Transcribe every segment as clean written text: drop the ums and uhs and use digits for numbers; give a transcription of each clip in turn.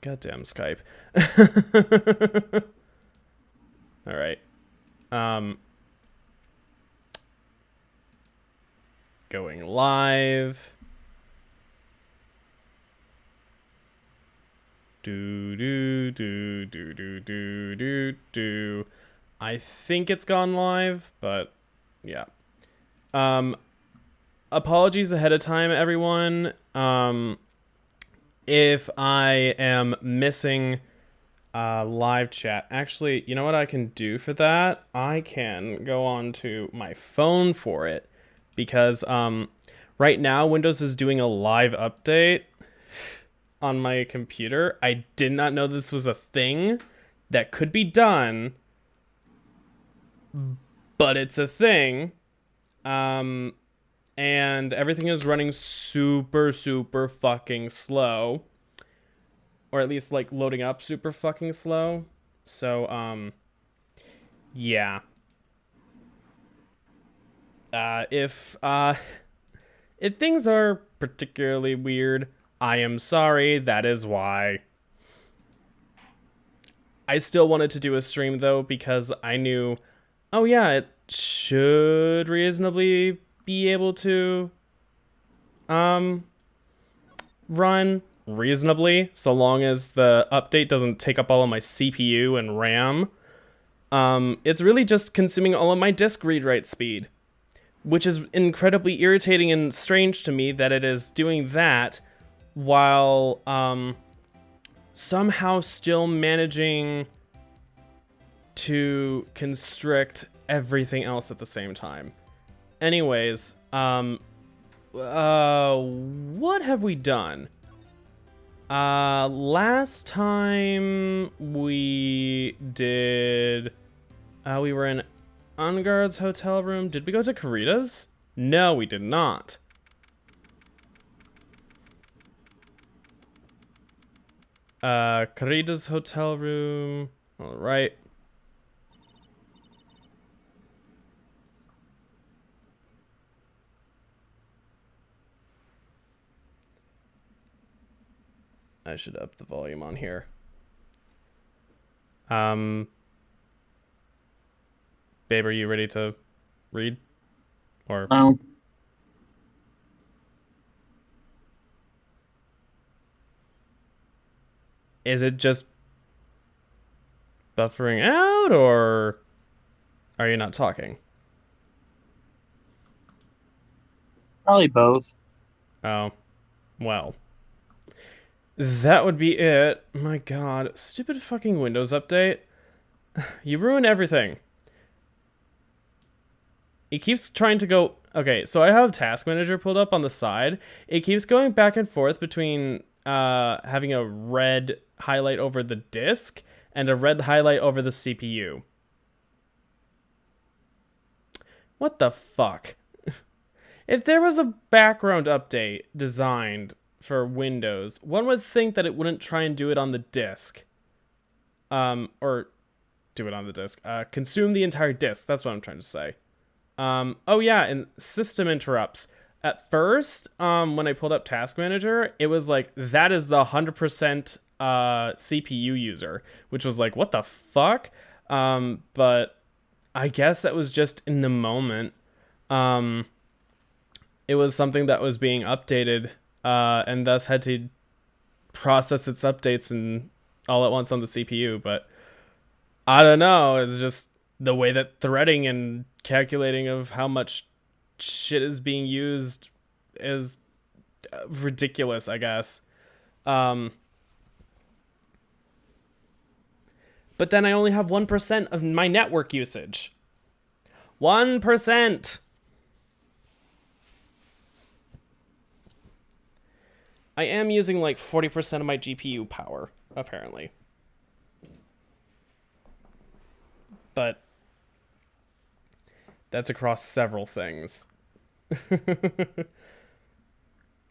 Goddamn Skype. All right. Going live. Do. I think it's gone live, but yeah. Apologies ahead of time, everyone. If I am missing live chat. Actually, you know what I can do for that? I can go on to my phone for it because right now Windows is doing a live update on my computer. I did not know this was a thing that could be done, but it's a thing. And everything is running super fucking slow. Or at least, like, loading up super fucking slow. So, yeah. If things are particularly weird, I am sorry, that is why. I still wanted to do a stream, though, because I knew, oh yeah, it should reasonably be able to, run reasonably, so long as the update doesn't take up all of my CPU and RAM. It's really just consuming all of my disk read-write speed, which is incredibly irritating and strange to me that it is doing that while somehow still managing to constrict everything else at the same time. Anyways, what have we done? Last time we did, we were in Unguard's hotel room. Did we go to Karita's? No, we did not. Karita's hotel room. All right. I should up the volume on here. Babe, are you ready to read? Or No. is it just buffering out, or are you not talking? Probably both. Oh, well. That would be it. My god, stupid fucking Windows update. You ruin everything. It keeps trying to go... Okay, so I have Task Manager pulled up on the side. It keeps going back and forth between having a red highlight over the disk and a red highlight over the CPU. What the fuck? If there was a background update designed for Windows, one would think that it wouldn't try and do it on the disk. Or do it on the disk. Consume the entire disk. That's what I'm trying to say. Oh yeah, and system interrupts. At first, when I pulled up Task Manager, it was like, that is the 100% CPU user, which was like, what the fuck? But I guess that was just in the moment. It was something that was being updated, and thus had to process its updates and all at once on the CPU. But I don't know. It's just the way that threading and calculating of how much shit is being used is ridiculous, I guess. But then I only have 1% of my network usage. 1%! I am using like 40% of my GPU power, apparently. But that's across several things.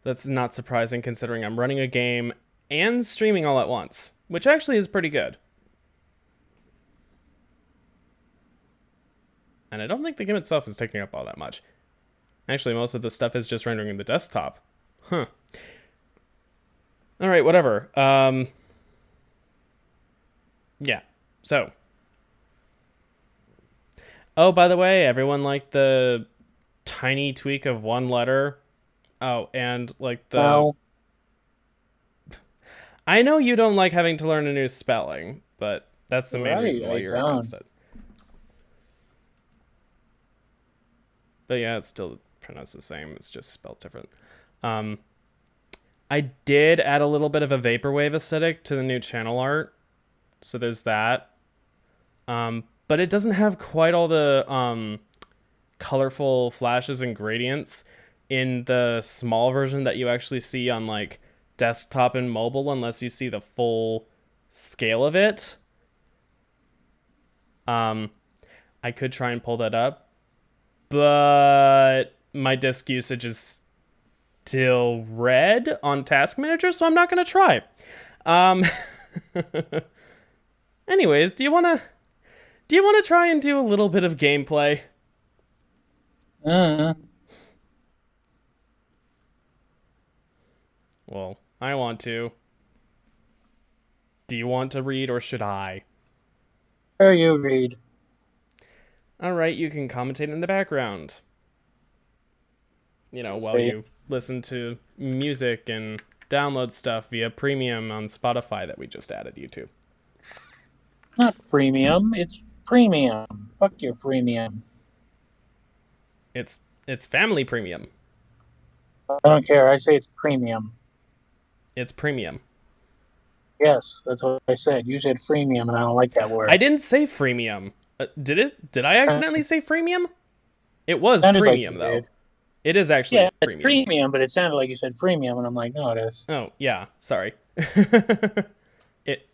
That's not surprising considering I'm running a game and streaming all at once, which actually is pretty good. And I don't think the game itself is taking up all that much. Actually, most of the stuff is just rendering the desktop. Huh. Alright, whatever. Yeah. So. Oh, by the way, everyone liked the tiny tweak of one letter. Oh, and like the. Well, I know you don't like having to learn a new spelling, but that's the main right, reason why I you're don't. against it. But yeah, it's still pronounced the same. It's just spelled different. Um, I did add a little bit of a vaporwave aesthetic to the new channel art, so there's that. But it doesn't have quite all the colorful flashes and gradients in the small version that you actually see on like desktop and mobile, unless you see the full scale of it. I could try and pull that up, but my disk usage is still red on Task Manager, so I'm not gonna try. Um, anyways, do you wanna try and do a little bit of gameplay? Uh, Well, I want to. Do you want to read or should I? there you read. All right, you can commentate in the background. Let's While see. you listen to music and download stuff via premium on Spotify that we just added you to. Not freemium, it's premium. Fuck your freemium. It's family premium. I don't care. I say it's premium. It's premium. Yes, that's what I said. You said freemium, and I don't like that word. I didn't say freemium. Did I accidentally say freemium? It was Sounded like premium you though. did. It is actually Yeah, it's premium. premium, but it sounded like you said freemium, and I'm like, no, it is. Oh yeah, sorry.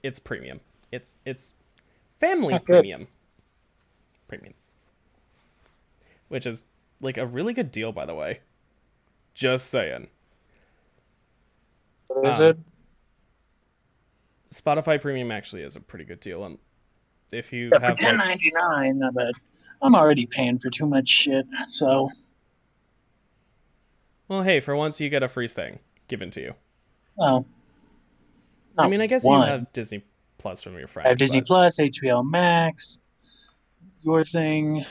It's premium. It's family Not good. premium, which is like a really good deal, by the way. Just saying. What is Um, it? Spotify Premium actually is a pretty good deal, and if you Yeah, for have like, $10.99, not bad. I'm already paying for too much shit, so well, hey, for once you get a free thing given to you. no, I not mean, I guess you one. have Disney Plus from your I have friend, Disney but Plus, HBO Max, your thing.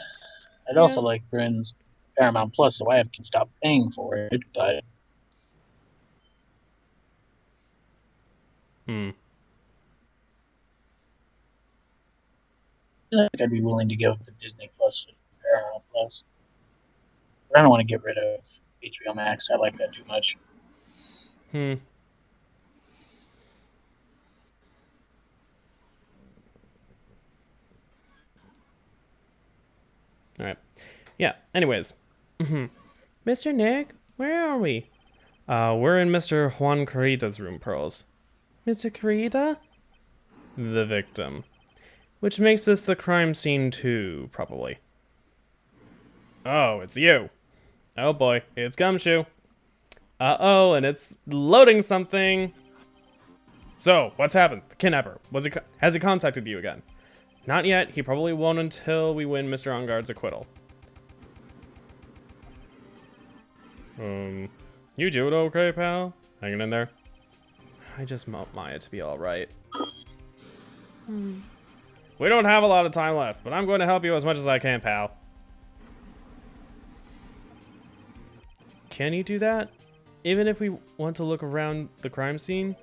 I'd yeah. also like friends Paramount Plus, so I have to stop paying for it. But Hmm. I think I'd be willing to give the Disney Plus for Paramount Plus. But I don't want to get rid of HBO Max. I like that too much. Hmm. All right. Yeah. Anyways, Mr. Nick, where are we? We're in Mr. Juan Carita's room, Pearls. Mr. Carita? The victim. Which makes this the crime scene too, probably. Oh, it's you. Oh boy, it's Gumshoe. Uh-oh, and it's loading something. So, what's happened? The kidnapper. Has he contacted you again? Not yet. He probably won't until we win Mr. Onguard's acquittal. You doing okay, pal? Hanging in there? I just want Maya to be alright. We don't have a lot of time left, but I'm going to help you as much as I can, pal. Can you do that? Even if we want to look around the crime scene?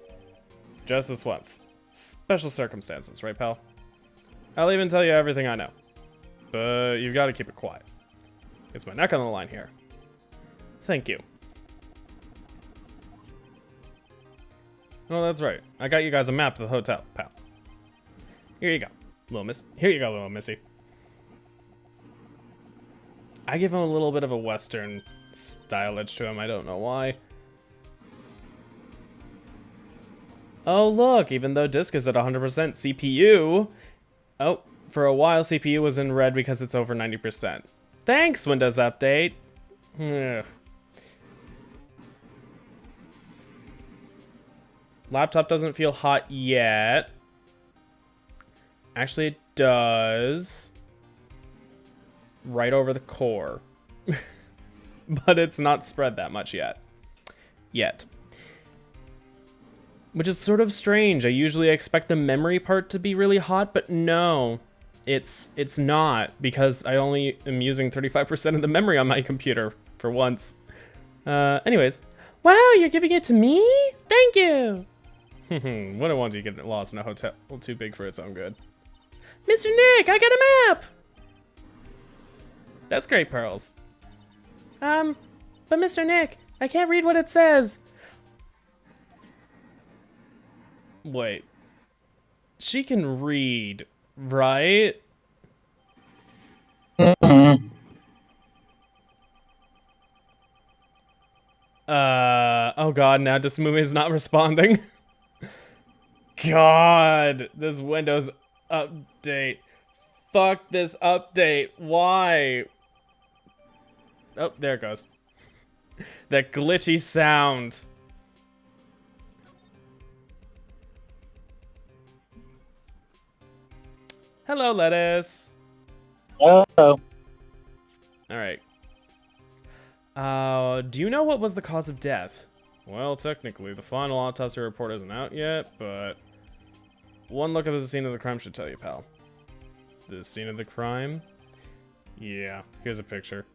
Just this once. Special circumstances, right, pal? I'll even tell you everything I know. But you've got to keep it quiet. It's my neck on the line here. Thank you. Oh, that's right. I got you guys a map to the hotel, pal. Here you go, little miss. Here you go, little missy. I give him a little bit of a Western style edge to him. I don't know why. Oh, look, even though disk is at 100%, CPU... Oh, for a while, CPU was in red because it's over 90%. Thanks, Windows Update. Ugh. Laptop doesn't feel hot yet. Actually, it does. Right over the core. But it's not spread that much yet. which is sort of strange. I usually expect the memory part to be really hot, but no, it's not, because I only am using 35% of the memory on my computer for once. Anyways. Wow, you're giving it to me? Thank you! Wouldn't want you to get lost in a hotel too big for its own good. Mr. Nick, I got a map! That's great, Pearls. But Mr. Nick, I can't read what it says. Wait. She can read, right? Mm-hmm. Oh god, now this movie is not responding. God, this Windows update. Fuck this update. Why? Oh, there it goes. That glitchy sound. Hello, lettuce. Oh. Alright. Do you know what was the cause of death? Well, technically, the final autopsy report isn't out yet, but one look at the scene of the crime should tell you, pal. The scene of the crime? Yeah, here's a picture.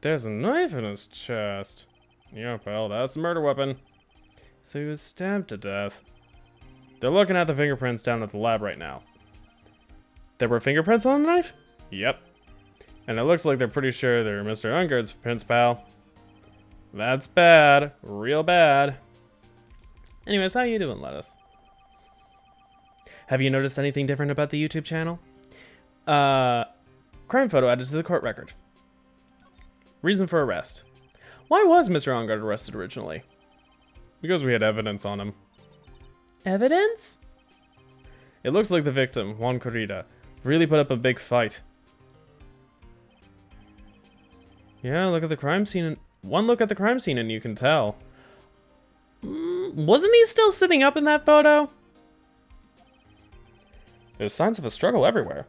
There's a knife in his chest. Yeah, pal, that's a murder weapon. So he was stabbed to death. They're looking at the fingerprints down at the lab right now. There were fingerprints on the knife? Yep. And it looks like they're pretty sure they're Mr. Ungard's prints, pal. That's bad. Real bad. Anyways, how you doing, lettuce? Have you noticed anything different about the YouTube channel? Crime photo added to the court record. Reason for arrest. Why was Mr. Ungard arrested originally? Because we had evidence on him. Evidence? It looks like the victim, Juan Corrida, really put up a big fight. Yeah, look at the crime scene. One look at the crime scene and you can tell. Wasn't he still sitting up in that photo? There's signs of a struggle everywhere.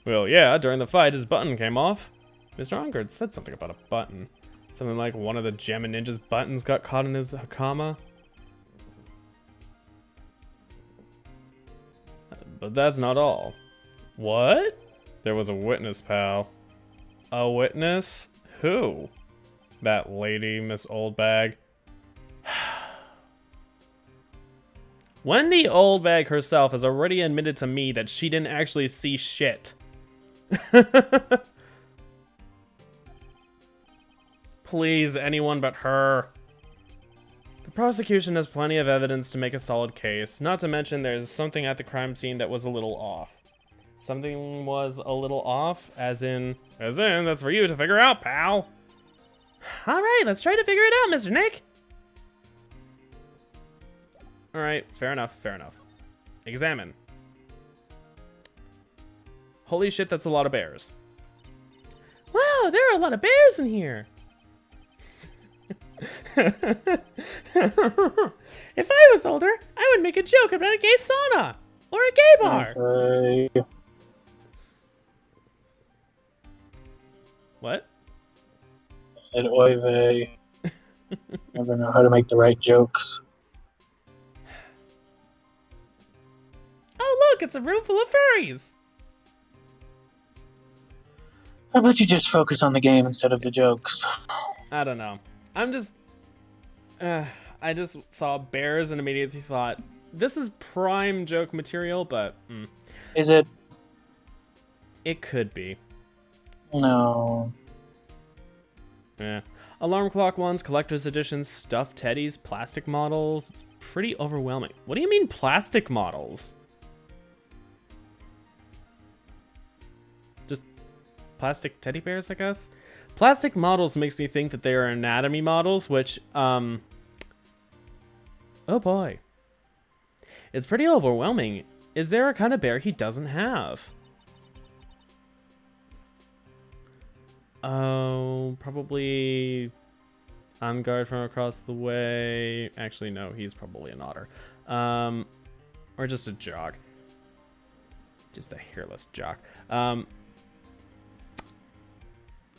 Well, yeah, during the fight, his button came off. Mr. Ungard said something about a button. Something like one of the Gem and Ninja's buttons got caught in his hakama. But that's not all. What? There was a witness, pal. A witness? Who? That lady, Miss Oldbag. Wendy Oldbag herself has already admitted to me that she didn't actually see shit. Please, anyone but her. The prosecution has plenty of evidence to make a solid case. Not to mention there's something at the crime scene that was a little off. Something was a little off, as in, that's for you to figure out, pal. All right, let's try to figure it out, Mr. Nick. All right, fair enough, fair enough. Examine. Holy shit, that's a lot of bears. Wow, there are a lot of bears in here. If I was older, I would make a joke about a gay sauna or a gay bar. Sorry. What? I said oy vey. Never know how to make the right jokes. Oh look, it's a room full of furries. How about you just focus on the game instead of the jokes? I don't know. I'm just... I just saw bears and immediately thought, this is prime joke material, but... Is it? It could be. No. Yeah. Alarm clock ones, collector's editions, stuffed teddies, plastic models. It's pretty overwhelming. What do you mean plastic models? Just plastic teddy bears, I guess? Plastic models makes me think that they are anatomy models, which, oh boy. It's pretty overwhelming. Is there a kind of bear he doesn't have? Oh, probably on guard from across the way. Actually, no, he's probably an otter. Or just a jock. Just a hairless jock.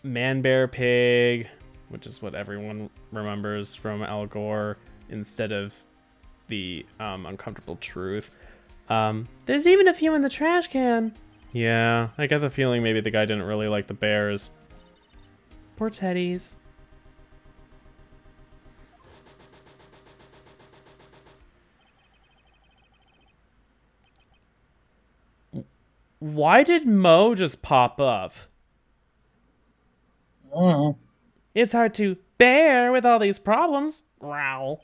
Man, Bear, Pig, which is what everyone remembers from Al Gore instead of the uncomfortable truth. There's even a few in the trash can. Yeah, I get the feeling maybe the guy didn't really like the bears. Poor teddies. Why did Mo just pop up? Oh. It's hard to bear with all these problems. Growl.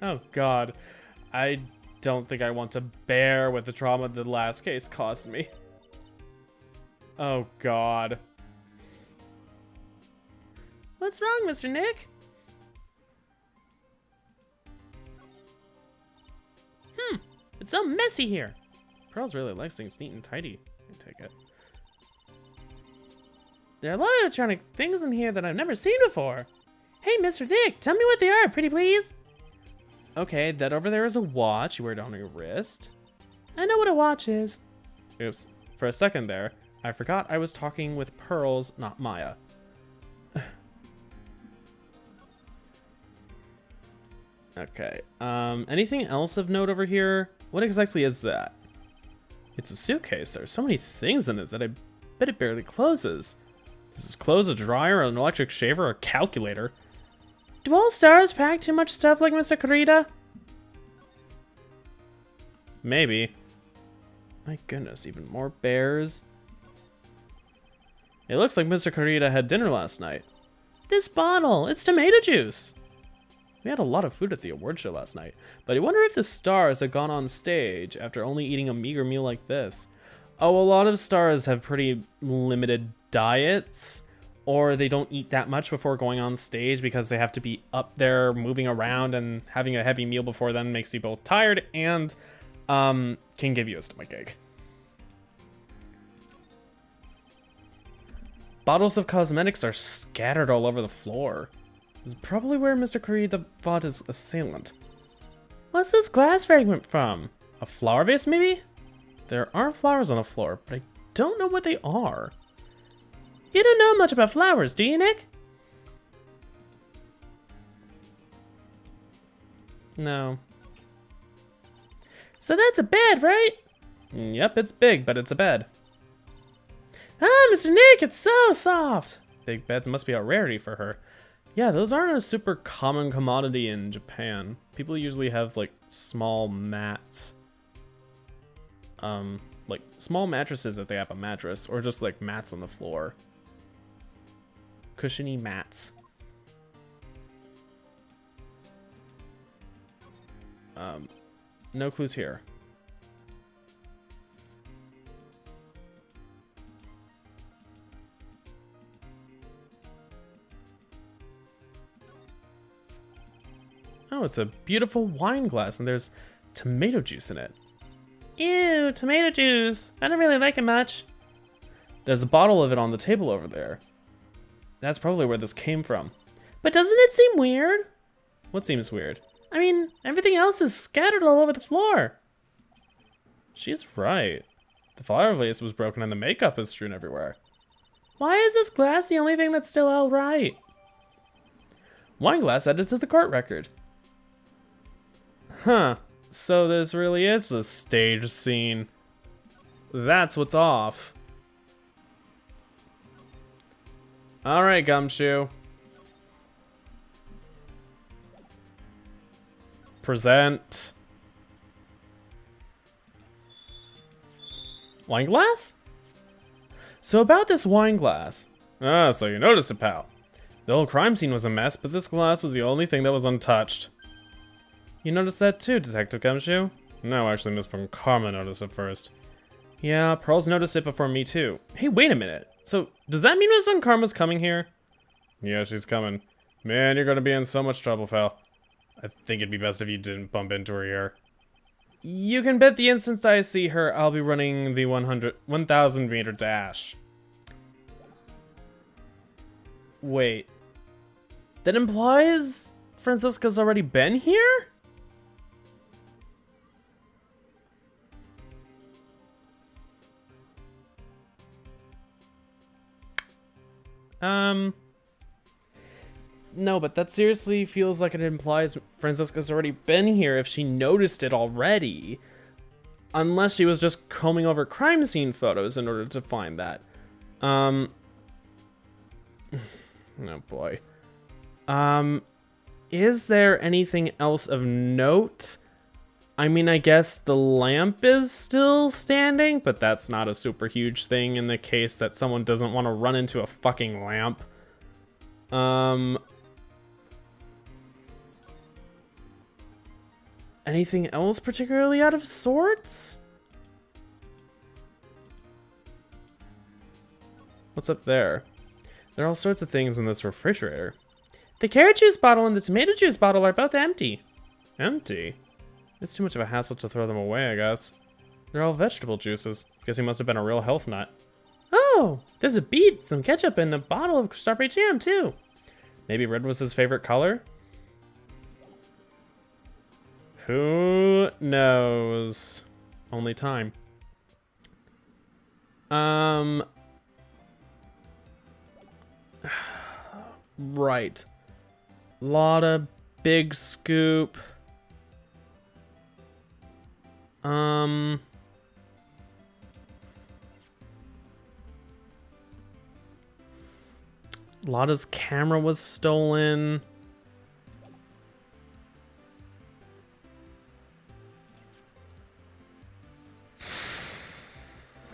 Oh god. I don't think I want to bear with the trauma the last case caused me. Oh god. What's wrong, Mr. Nick? It's so messy here. Pearls really likes things neat and tidy. I take it. There are a lot of electronic things in here that I've never seen before. Hey, Mr. Nick, tell me what they are, pretty please. Okay, that over there is a watch you wear it on your wrist. I know what a watch is. Oops, for a second there, I forgot I was talking with Pearls, not Maya. Okay, anything else of note over here? What exactly is that? It's a suitcase. There's so many things in it that I bet it barely closes. Does this close a dryer, an electric shaver, a calculator? Do all stars pack too much stuff like Mr. Kurita? Maybe. My goodness, even more bears. It looks like Mr. Kurita had dinner last night. This bottle, it's tomato juice. We had a lot of food at the award show last night, but I wonder if the stars had gone on stage after only eating a meager meal like this. Oh, a lot of stars have pretty limited diets, or they don't eat that much before going on stage because they have to be up there moving around, and having a heavy meal before then makes you both tired and can give you a stomachache. Bottles of cosmetics are scattered all over the floor. This is probably where Mr. Kurita fought his assailant. What's this glass fragment from? A flower vase, maybe? There are flowers on the floor, but I don't know what they are. You don't know much about flowers, do you, Nick? No. So that's a bed, right? Yep, it's big, but it's a bed. Ah, Mr. Nick, it's so soft. Big beds must be a rarity for her. Yeah, those aren't a super common commodity in Japan. People usually have like small mats. Like small mattresses if they have a mattress, or just like mats on the floor. Cushiony mats. No clues here. Oh, it's a beautiful wine glass, and there's tomato juice in it. Ew, tomato juice. I don't really like it much. There's a bottle of it on the table over there. That's probably where this came from. But doesn't it seem weird? What seems weird? I mean, everything else is scattered all over the floor. She's right. The flower vase was broken and the makeup is strewn everywhere. Why is this glass the only thing that's still all right? Wine glass added to the court record. Huh, so this really is a stage scene. That's what's off. Alright, Gumshoe. Present. Wine glass? So about this wine glass. Ah, so you noticed it, pal. The whole crime scene was a mess, but this glass was the only thing that was untouched. You noticed that too, Detective Gumshoe? No, actually, Miss Von Karma noticed it first. Yeah, Pearls noticed it before me too. Hey, wait a minute. So, does that mean Miss Von Karma's coming here? Yeah, she's coming. Man, you're gonna be in so much trouble, pal. I think it'd be best if you didn't bump into her here. You can bet the instant I see her, I'll be running the 1,000 meter dash. Wait. That implies Francisca's already been here? No, but that seriously feels like it implies Franziska's already been here if she noticed it already. Unless she was just combing over crime scene photos in order to find that. Oh boy. Is there anything else of note? I mean, I guess the lamp is still standing, but that's not a super huge thing in the case that someone doesn't want to run into a fucking lamp. Anything else particularly out of sorts? What's up there? There are all sorts of things in this refrigerator. The carrot juice bottle and the tomato juice bottle are both empty. Empty? It's too much of a hassle to throw them away, I guess. They're all vegetable juices. Guess he must have been a real health nut. Oh, there's a beet, some ketchup, and a bottle of strawberry jam, too. Maybe red was his favorite color? Who knows? Only time. Right. Lot of big scoop. Lotta's camera was stolen.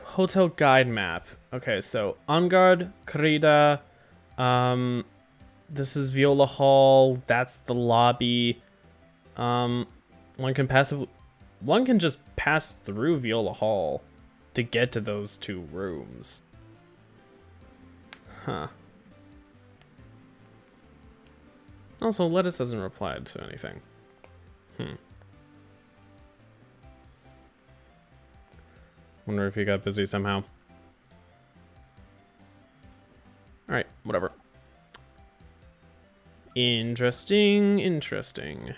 Hotel guide map. Okay, so On Guard, Corrida. This is Viola Hall. That's the lobby. One can just pass through Viola Hall to get to those two rooms. Huh. Also, Lettuce hasn't replied to anything. Wonder if he got busy somehow. Alright, whatever. Interesting, interesting.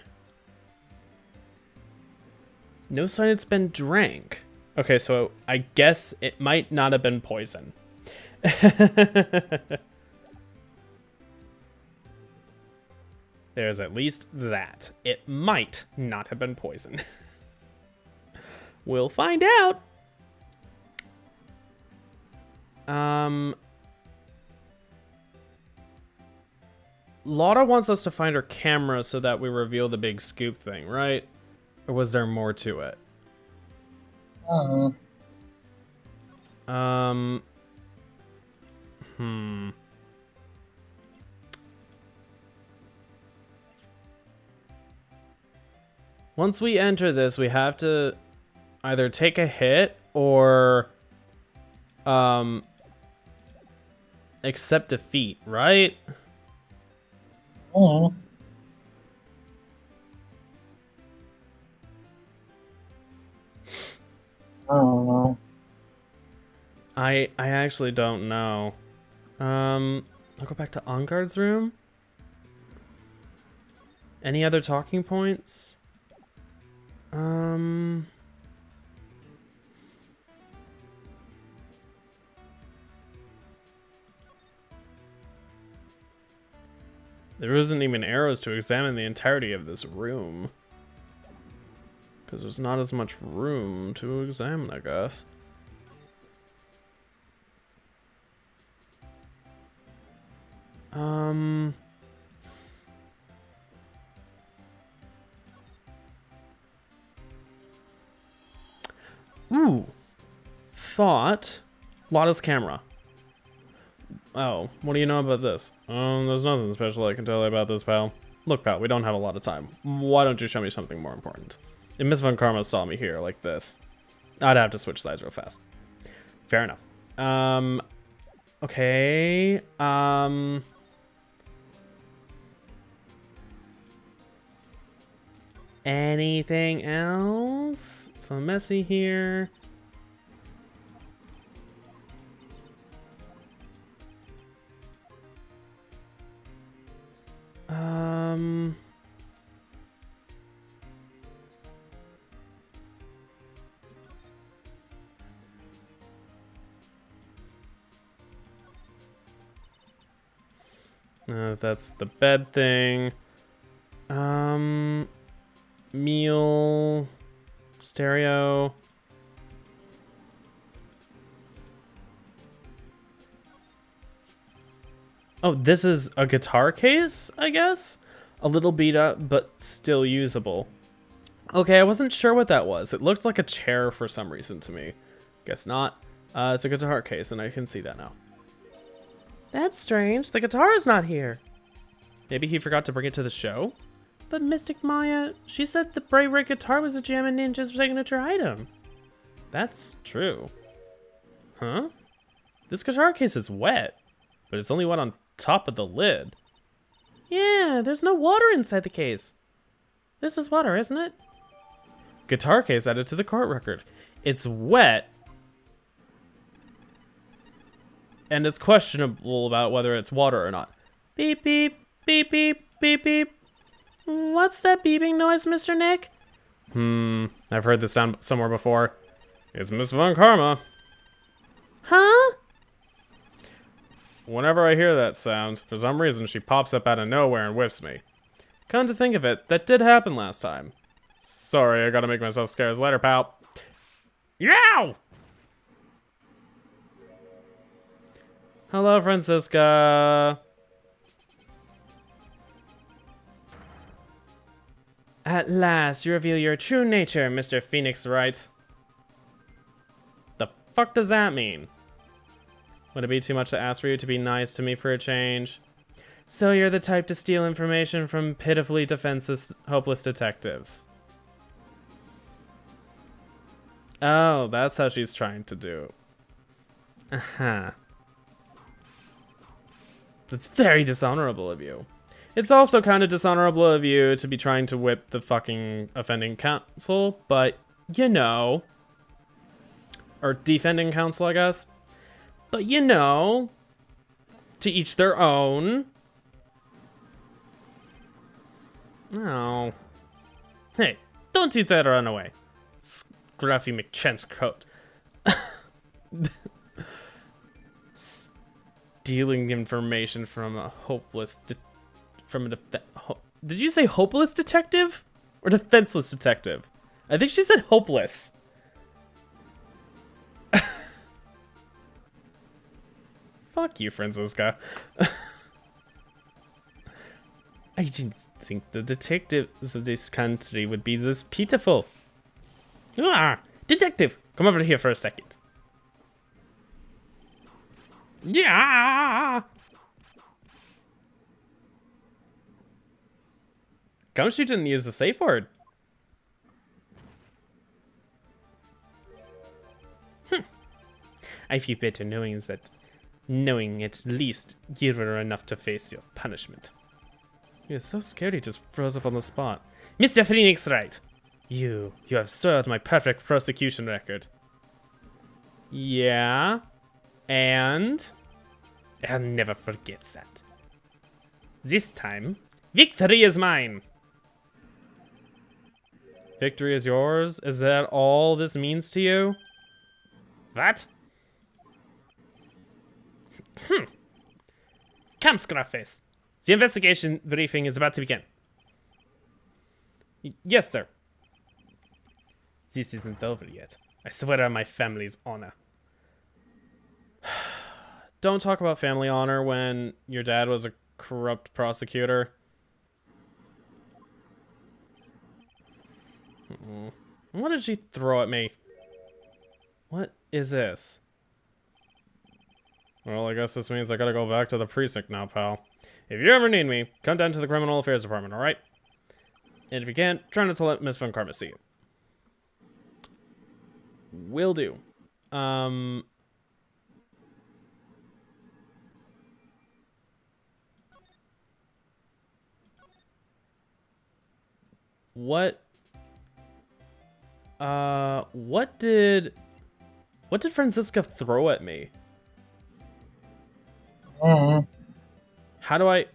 No sign it's been drank. Okay, so I guess it might not have been poison. There's at least that. It might not have been poison. We'll find out. Lotta wants us to find her camera so that we reveal the big scoop thing, right? Or was there more to it? Once we enter this, we have to either take a hit or accept defeat, right? Oh. I don't know. I actually don't know. I'll go back to On Guard's room. Any other talking points? There isn't even arrows to examine the entirety of this room. Because there's not as much room to examine, I guess. Ooh. Thought. Lotta's camera. Oh, what do you know about this? There's nothing special I can tell you about this, pal. Look, pal, we don't have a lot of time. Why don't you show me something more important? If Miss Von Karma saw me here like this, I'd have to switch sides real fast. Fair enough. Okay. Anything else? It's so messy here. That's the bed thing. Meal, stereo. Oh, this is a guitar case, I guess? A little beat up, but still usable. Okay, I wasn't sure what that was. It looked like a chair for some reason to me. Guess not. It's a guitar case, and I can see that now. That's strange. The guitar is not here. Maybe he forgot to bring it to the show? But Mystic Maya, she said the Bright Red guitar was a Jammin' Ninja's signature item. That's true. Huh? This guitar case is wet, but it's only wet on top of the lid. Yeah, there's no water inside the case. This is water, isn't it? Guitar case added to the court record. It's wet, and it's questionable about whether it's water or not. Beep, beep, beep, beep, beep, beep. What's that beeping noise, Mr. Nick? I've heard this sound somewhere before. It's Miss Von Karma. Huh? Whenever I hear that sound, for some reason she pops up out of nowhere and whips me. Come to think of it, that did happen last time. Sorry, I gotta make myself scarce. Later, pal. Yow! Hello, Francisca. At last, you reveal your true nature, Mr. Phoenix Wright. The fuck does that mean? Would it be too much to ask for you to be nice to me for a change? So you're the type to steal information from pitifully defenseless, hopeless detectives. Oh, that's how she's trying to do. Uh-huh. That's very dishonorable of you. It's also kind of dishonorable of you to be trying to whip the fucking offending counsel, but, you know. Or defending counsel, I guess. But, you know. To each their own. Oh. Hey, don't do that or run away. Scruffy McChent's coat. Stealing information from a hopeless... Did you say hopeless detective? Or defenseless detective? I think she said hopeless. Fuck you, Francisca. I didn't think the detectives of this country would be this pitiful. Ah, detective, come over here for a second. Yeah. Come, she didn't use the safe word. I feel better knowing at least you were enough to face your punishment. You're so scared he just froze up on the spot. Mr. Phoenix Wright, you have soiled my perfect prosecution record. Yeah, and I'll never forget that. This time, victory is mine. Victory is yours? Is that all this means to you? What? Come, Scruffface. The investigation briefing is about to begin. Yes, sir. This isn't over yet. I swear on my family's honor. Don't talk about family honor when your dad was a corrupt prosecutor. What did she throw at me? What is this? Well, I guess this means I gotta go back to the precinct now, pal. If you ever need me, come down to the Criminal Affairs Department, alright? And if you can't, try not to let Miss Von Karma see you. Will do. What did Francisca throw at me? How do I...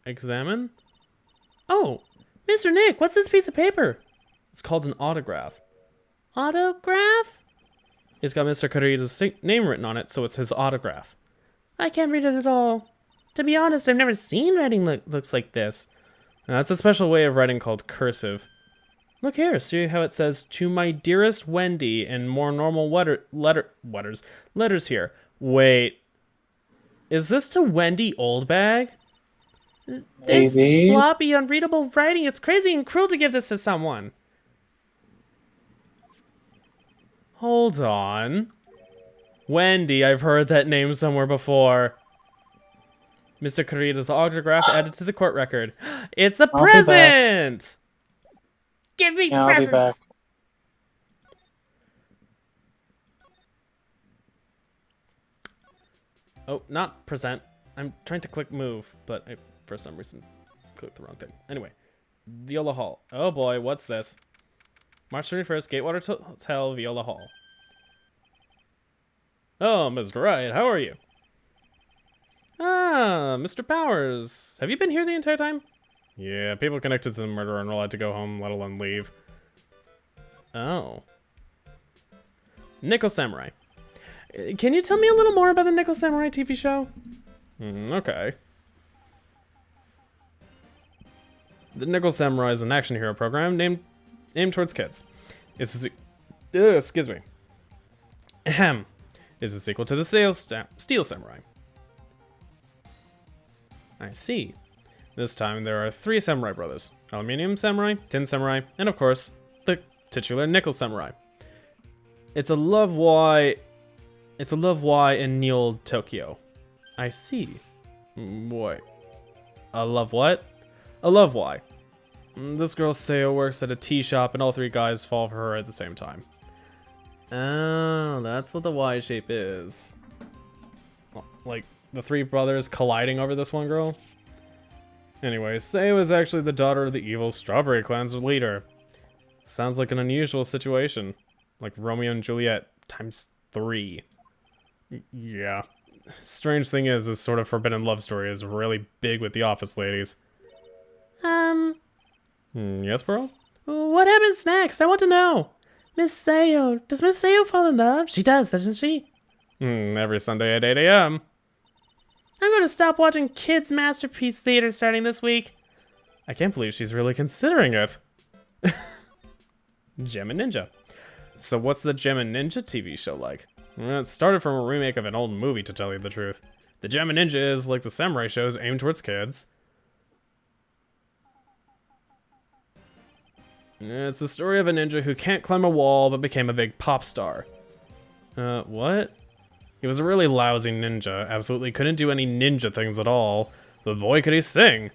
Examine? Oh, Mr. Nick, what's this piece of paper? It's called an autograph. Autograph? It's got Mr. Kurita's name written on it, so it's his autograph. I can't read it at all. To be honest, I've never seen writing looks like this. It's a special way of writing called cursive. Look here, see how it says, "To my dearest Wendy," in more normal letters here. Wait. Is this to Wendy Oldbag? This Maybe. floppy, unreadable writing, it's crazy and cruel to give this to someone. Hold on. Wendy, I've heard that name somewhere before. Mr. Kurita's autograph added to the court record. It's a present! Give me presents! Oh, not present. I'm trying to click move, but I, for some reason, clicked the wrong thing. Anyway, Viola Hall. Oh boy, what's this? March 31st, Gatewater Hotel, Viola Hall. Oh, Mr. Wright, how are you? Ah, Mr. Powers. Have you been here the entire time? Yeah, people connected to the murder aren't allowed to go home, let alone leave. Oh. Nickel Samurai. Can you tell me a little more about the Nickel Samurai TV show? Okay. The Nickel Samurai is an action hero program aimed towards kids. It's a excuse me. Ahem. Is a sequel to the Steel Samurai. I see. This time there are 3 samurai brothers: Aluminium Samurai, Tin Samurai, and of course, the titular Nickel Samurai. It's a love why in Neo Tokyo. I see. Wait. A love what? A love why. This girl Seo works at a tea shop and all 3 guys fall for her at the same time. Oh, that's what the Y shape is. Like, the 3 brothers colliding over this one girl? Anyway, Seo is actually the daughter of the evil Strawberry Clan's leader. Sounds like an unusual situation. Like Romeo and Juliet times 3. Yeah. Strange thing is, this sort of forbidden love story is really big with the office ladies. Yes, bro? What happens next? I want to know. Miss Seo. Does Miss Seo fall in love? She does, doesn't she? Every Sunday at 8 a.m. I'm going to stop watching Kids Masterpiece Theater starting this week. I can't believe she's really considering it. Gem and Ninja. So what's the Gem and Ninja TV show like? Well, it started from a remake of an old movie, to tell you the truth. The Gem and Ninja is like the samurai shows aimed towards kids. It's the story of a ninja who can't climb a wall but became a big pop star. What? He was a really lousy ninja, absolutely couldn't do any ninja things at all, but boy could he sing!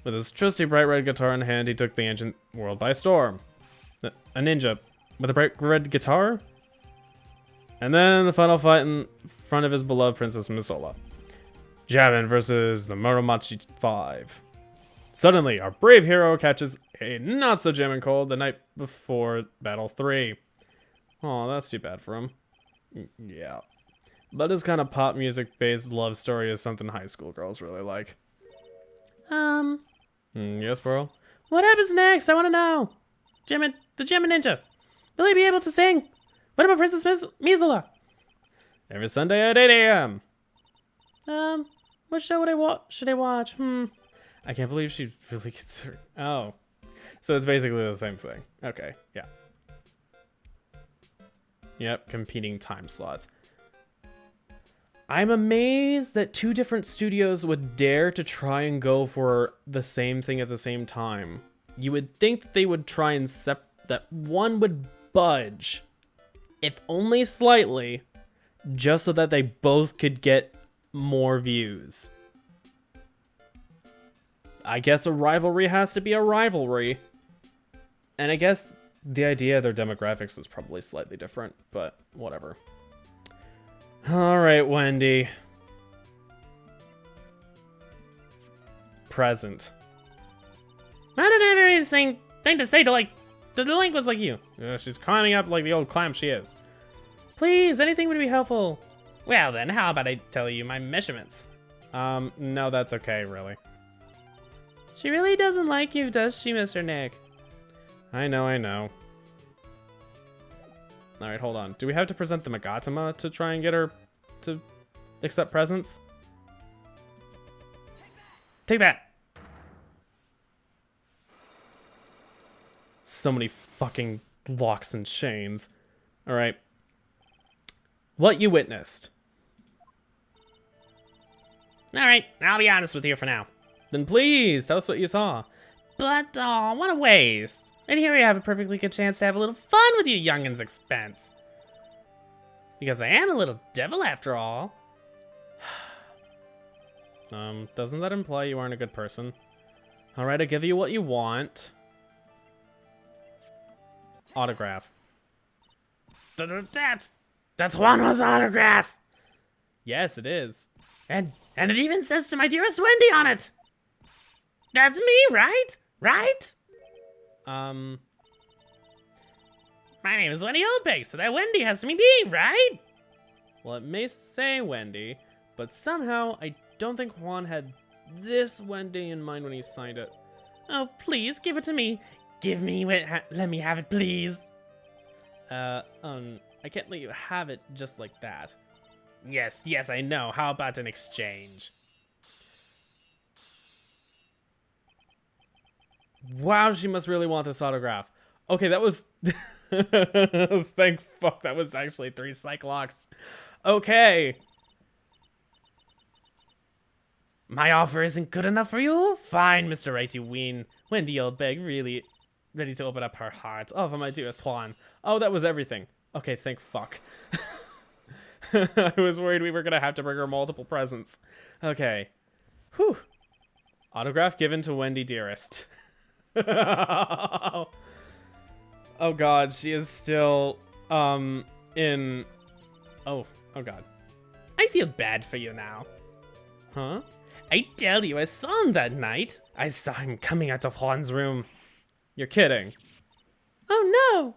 With his trusty bright red guitar in hand, he took the ancient world by storm. A ninja with a bright red guitar? And then the final fight in front of his beloved Princess Misola. Javin versus the Muromachi 5. Suddenly, our brave hero catches a not-so-jamming cold the night before Battle 3. Oh, that's too bad for him. Yeah. But his kind of pop music-based love story is something high school girls really like. Yes, bro? What happens next? I want to know. The Gem and Ninja. Will he be able to sing? What about Princess Misola? Every Sunday at 8 a.m. What show should I watch? I can't believe she really considered. Oh. So it's basically the same thing. Okay, yeah. Yep, competing time slots. I'm amazed that 2 different studios would dare to try and go for the same thing at the same time. You would think that they would try and that one would budge, if only slightly, just so that they both could get more views. I guess a rivalry has to be a rivalry. And I guess the idea of their demographics is probably slightly different, but whatever. Alright, Wendy. Present. I don't have anything to say to the delinquents like you. She's climbing up like the old clam she is. Please, anything would be helpful. Well then, how about I tell you my measurements? No, that's okay, really. She really doesn't like you, does she, Mr. Nick? I know, I know. Alright, hold on. Do we have to present the Magatama to try and get her to accept presents? Take that! So many fucking locks and chains. Alright. What you witnessed. Alright, I'll be honest with you for now. Then please, tell us what you saw. But, oh, what a waste. And here we have a perfectly good chance to have a little fun with you youngins' expense. Because I am a little devil after all. Doesn't that imply you aren't a good person? Alright, I give you what you want. Autograph. That's Juanma's autograph. Yes, it is. And it even says to my dearest Wendy on it. That's me, right? Right? My name is Wendy Oldbag, so that Wendy has to be me, right? Well, it may say Wendy, but somehow I don't think Juan had this Wendy in mind when he signed it. Oh, please, give it to me. Give me it. Let me have it, please. I can't let you have it just like that. Yes, I know. How about an exchange? Wow, she must really want this autograph. Okay, that was... Thank fuck, that was actually 3 Cyclops. Okay. My offer isn't good enough for you? Fine, Mr. Wright, you ween. Wendy Oldbag really ready to open up her heart. Oh, for my dearest Juan. Oh, that was everything. Okay, thank fuck. I was worried we were gonna have to bring her multiple presents. Okay. Whew. Autograph given to Wendy Dearest. Oh god, she is still, in... Oh god. I feel bad for you now. Huh? I tell you, I saw him that night. I saw him coming out of Juan's room. You're kidding. Oh no!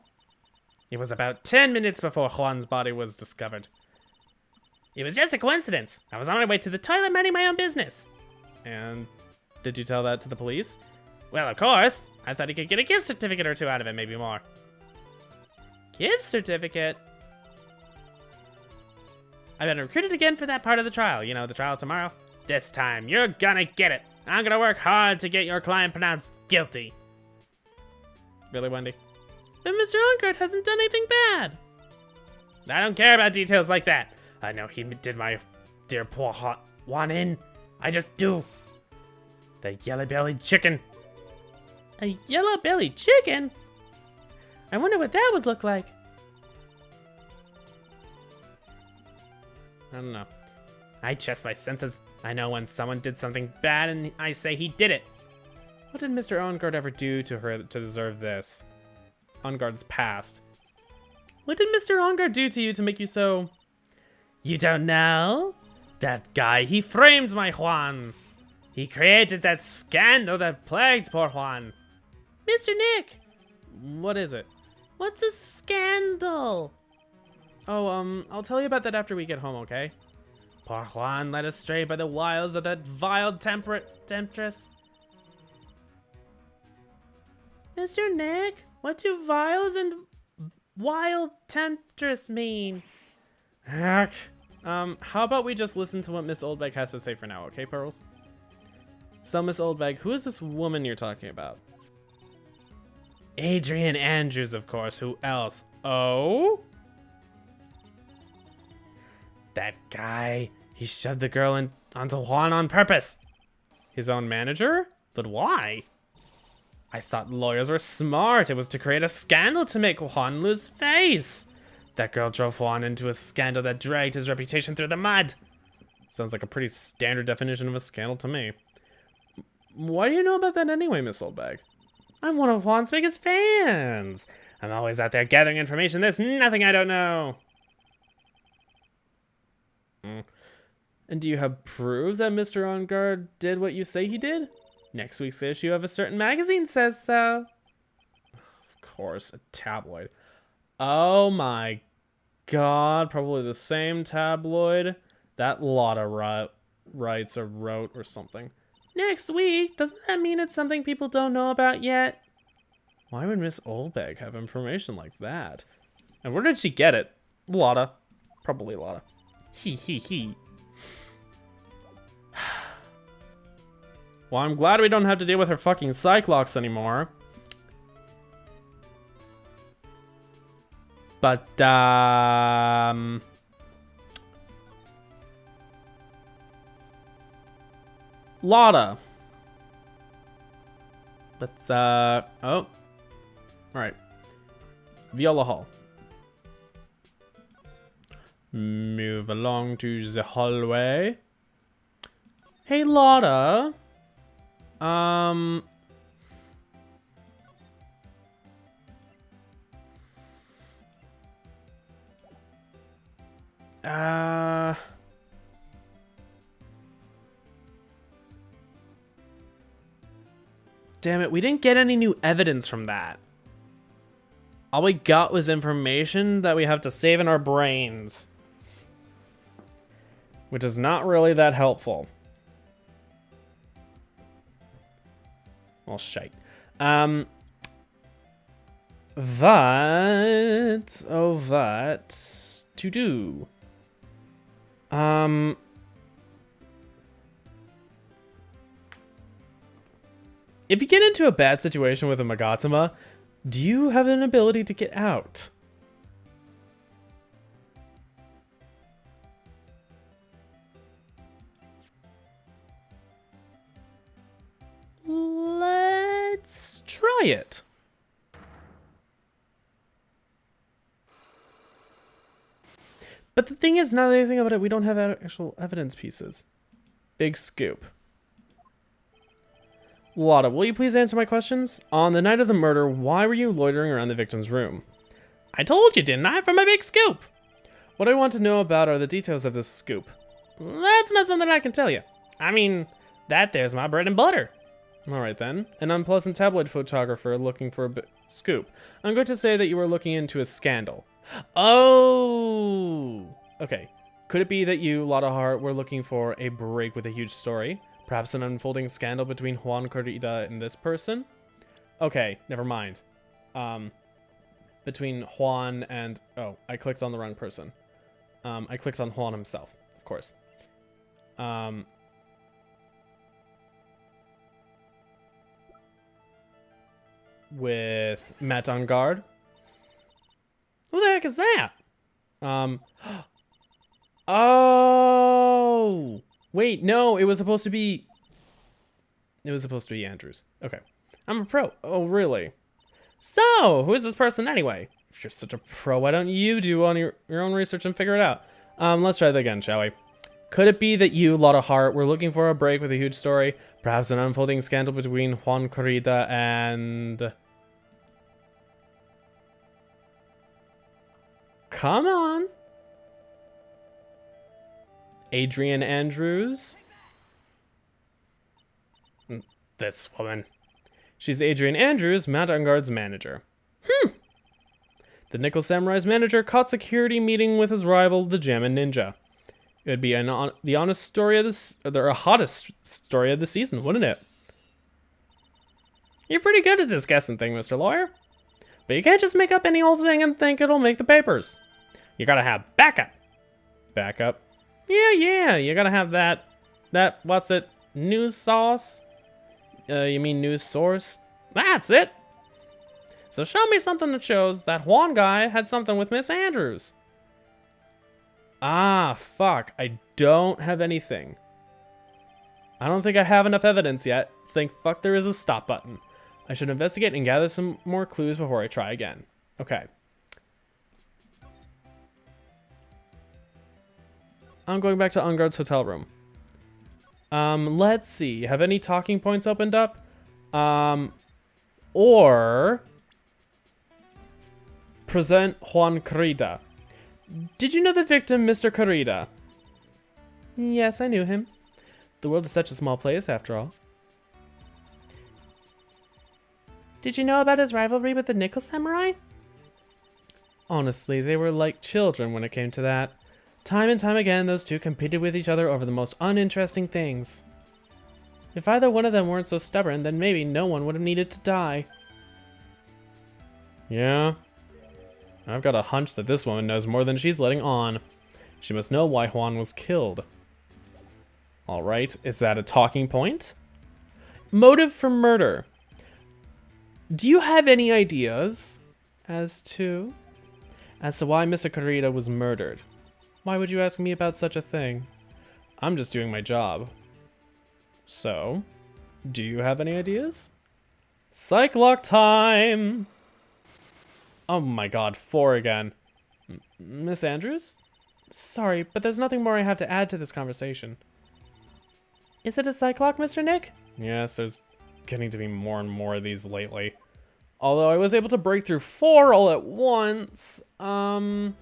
It was about 10 minutes before Juan's body was discovered. It was just a coincidence. I was on my way to the toilet minding my own business. And did you tell that to the police? Well, of course. I thought he could get a gift certificate or two out of it, maybe more. Gift certificate? I've been recruited again for that part of the trial. You know, the trial tomorrow. This time, you're gonna get it. I'm gonna work hard to get your client pronounced guilty. Really, Wendy? But Mr. Onkard hasn't done anything bad. I don't care about details like that. I know he did my dear poor Juan in. I just do. The yellow-bellied chicken. A yellow-bellied chicken? I wonder what that would look like. I don't know. I trust my senses. I know when someone did something bad and I say he did it. What did Mr. Ongard ever do to her to deserve this? Ongard's past. What did Mr. Ongard do to you to make you so... You don't know? That guy, he framed my Juan. He created that scandal that plagued poor Juan. Mr. Nick! What is it? What's a scandal? Oh, I'll tell you about that after we get home, okay? Poor Juan led astray by the wiles of that vile temptress. Mr. Nick, what do viles and wild temptress mean? Heck. How about we just listen to what Miss Oldbag has to say for now, okay, Pearls? So, Miss Oldbag, who is this woman you're talking about? Adrian Andrews, of course. Who else? Oh? That guy. He shoved the girl onto Juan on purpose. His own manager? But why? I thought lawyers were smart. It was to create a scandal to make Juan lose face. That girl drove Juan into a scandal that dragged his reputation through the mud. Sounds like a pretty standard definition of a scandal to me. Why do you know about that anyway, Miss Oldbag? I'm one of Juan's biggest fans. I'm always out there gathering information. There's nothing I don't know. And do you have proof that Mr. Ongard did what you say he did? Next week's issue of a certain magazine says so. Of course, a tabloid. Oh my god, probably the same tabloid that Lotta writes or wrote or something. Next week? Doesn't that mean it's something people don't know about yet? Why would Miss Oldbag have information like that? And where did she get it? Lotta. Probably Lotta. He. Well, I'm glad we don't have to deal with her fucking Cyclops anymore. But, Lotta. Let's, oh. Alright. Viola Hall. Move along to the hallway. Hey, Lotta. Damn it, we didn't get any new evidence from that. All we got was information that we have to save in our brains. Which is not really that helpful. Well, shite. That to do. If you get into a bad situation with a Magatama, do you have an ability to get out? Let's try it. But the thing is, now that I think about it, we don't have actual evidence pieces. Big scoop. Lotta, will you please answer my questions? On the night of the murder, why were you loitering around the victim's room? I told you, didn't I, for my big scoop? What I want to know about are the details of this scoop. That's not something I can tell you. I mean, that there's my bread and butter. Alright then. An unpleasant tabloid photographer looking for a scoop. I'm going to say that you were looking into a scandal. Oh! Okay. Could it be that you, Lotta Hart, were looking for a break with a huge story? Perhaps an unfolding scandal between Juan Corrida and this person? Okay, never mind. Between Juan and... Oh, I clicked on the wrong person. I clicked on Juan himself, of course. With Matt on guard. Who the heck is that? Oh! Wait, no, it was supposed to be... It was supposed to be Andrews. Okay. I'm a pro. Oh, really? So, who is this person anyway? If you're such a pro, why don't you do on your own research and figure it out? Let's try that again, shall we? Could it be that you, Lotta Hart, were looking for a break with a huge story? Perhaps an unfolding scandal between Juan Corrida and... Come on! Adrian Andrews. This woman. She's Adrian Andrews, Mount Guard's manager. The Nickel Samurai's manager caught security meeting with his rival, the Jammin' Ninja. It would be the honest story of this, or the hottest story of the season, wouldn't it? You're pretty good at this guessing thing, Mr. Lawyer. But you can't just make up any old thing and think it'll make the papers. You gotta have backup. Backup? Yeah, you gotta have that, what's it, news sauce? You mean news source? That's it! So show me something that shows that Juan guy had something with Miss Andrews. Ah, fuck, I don't have anything. I don't think I have enough evidence yet. Think fuck there is a stop button. I should investigate and gather some more clues before I try again. Okay. I'm going back to Unguard's hotel room. Let's see. Have any talking points opened up? Or present Juan Corrida. Did you know the victim, Mr. Corrida? Yes, I knew him. The world is such a small place, after all. Did you know about his rivalry with the Nickel Samurai? Honestly, they were like children when it came to that. Time and time again, those two competed with each other over the most uninteresting things. If either one of them weren't so stubborn, then maybe no one would have needed to die. Yeah. I've got a hunch that this woman knows more than she's letting on. She must know why Juan was killed. Alright, is that a talking point? Motive for murder. Do you have any ideas as to why Mr. Kurita was murdered? Why would you ask me about such a thing? I'm just doing my job. So, do you have any ideas? Psych lock time! Oh my god, 4 again. Miss Andrews? Sorry, but there's nothing more I have to add to this conversation. Is it a psych lock, Mr. Nick? Yes, there's getting to be more and more of these lately. Although I was able to break through 4 all at once. Yeah,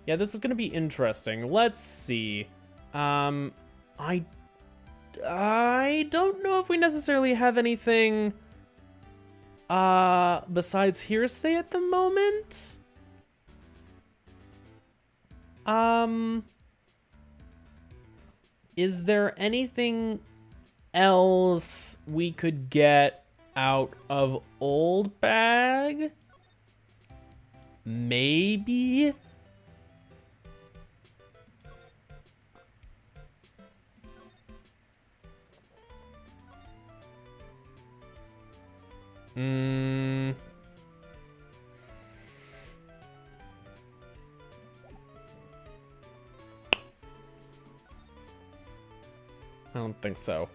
this is gonna be interesting. Let's see. I don't know if we necessarily have anything besides hearsay at the moment. Is there anything else we could get out of Oldbag? Maybe? I don't think so.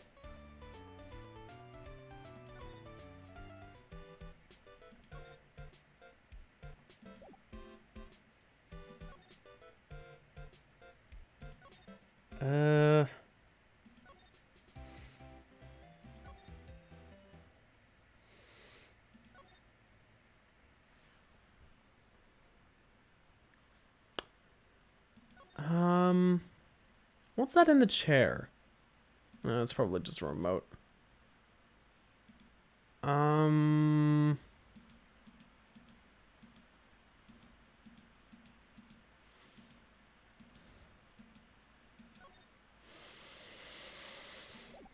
What's that in the chair? It's probably just a remote.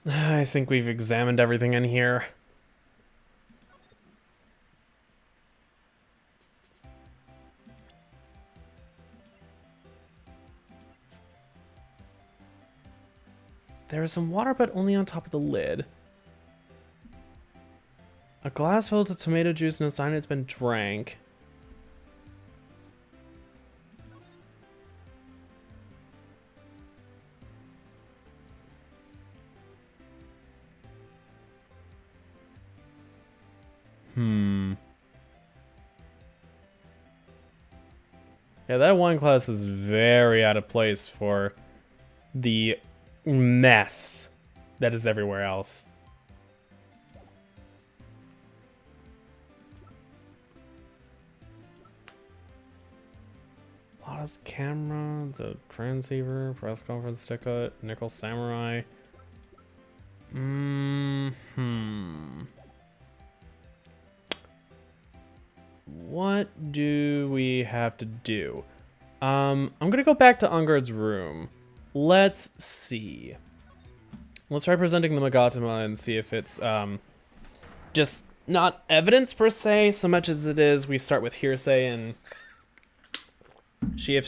I think we've examined everything in here. There is some water, but only on top of the lid. A glass filled with tomato juice, no sign it's been drank. Yeah, that wine glass is very out of place for the mess that is everywhere else. Lotta's camera, the transceiver, press conference ticket, nickel samurai. What do we have to do? I'm gonna go back to Ungard's room. Let's see. Let's try presenting the Magatama and see if it's just not evidence per se, so much as it is we start with hearsay and see if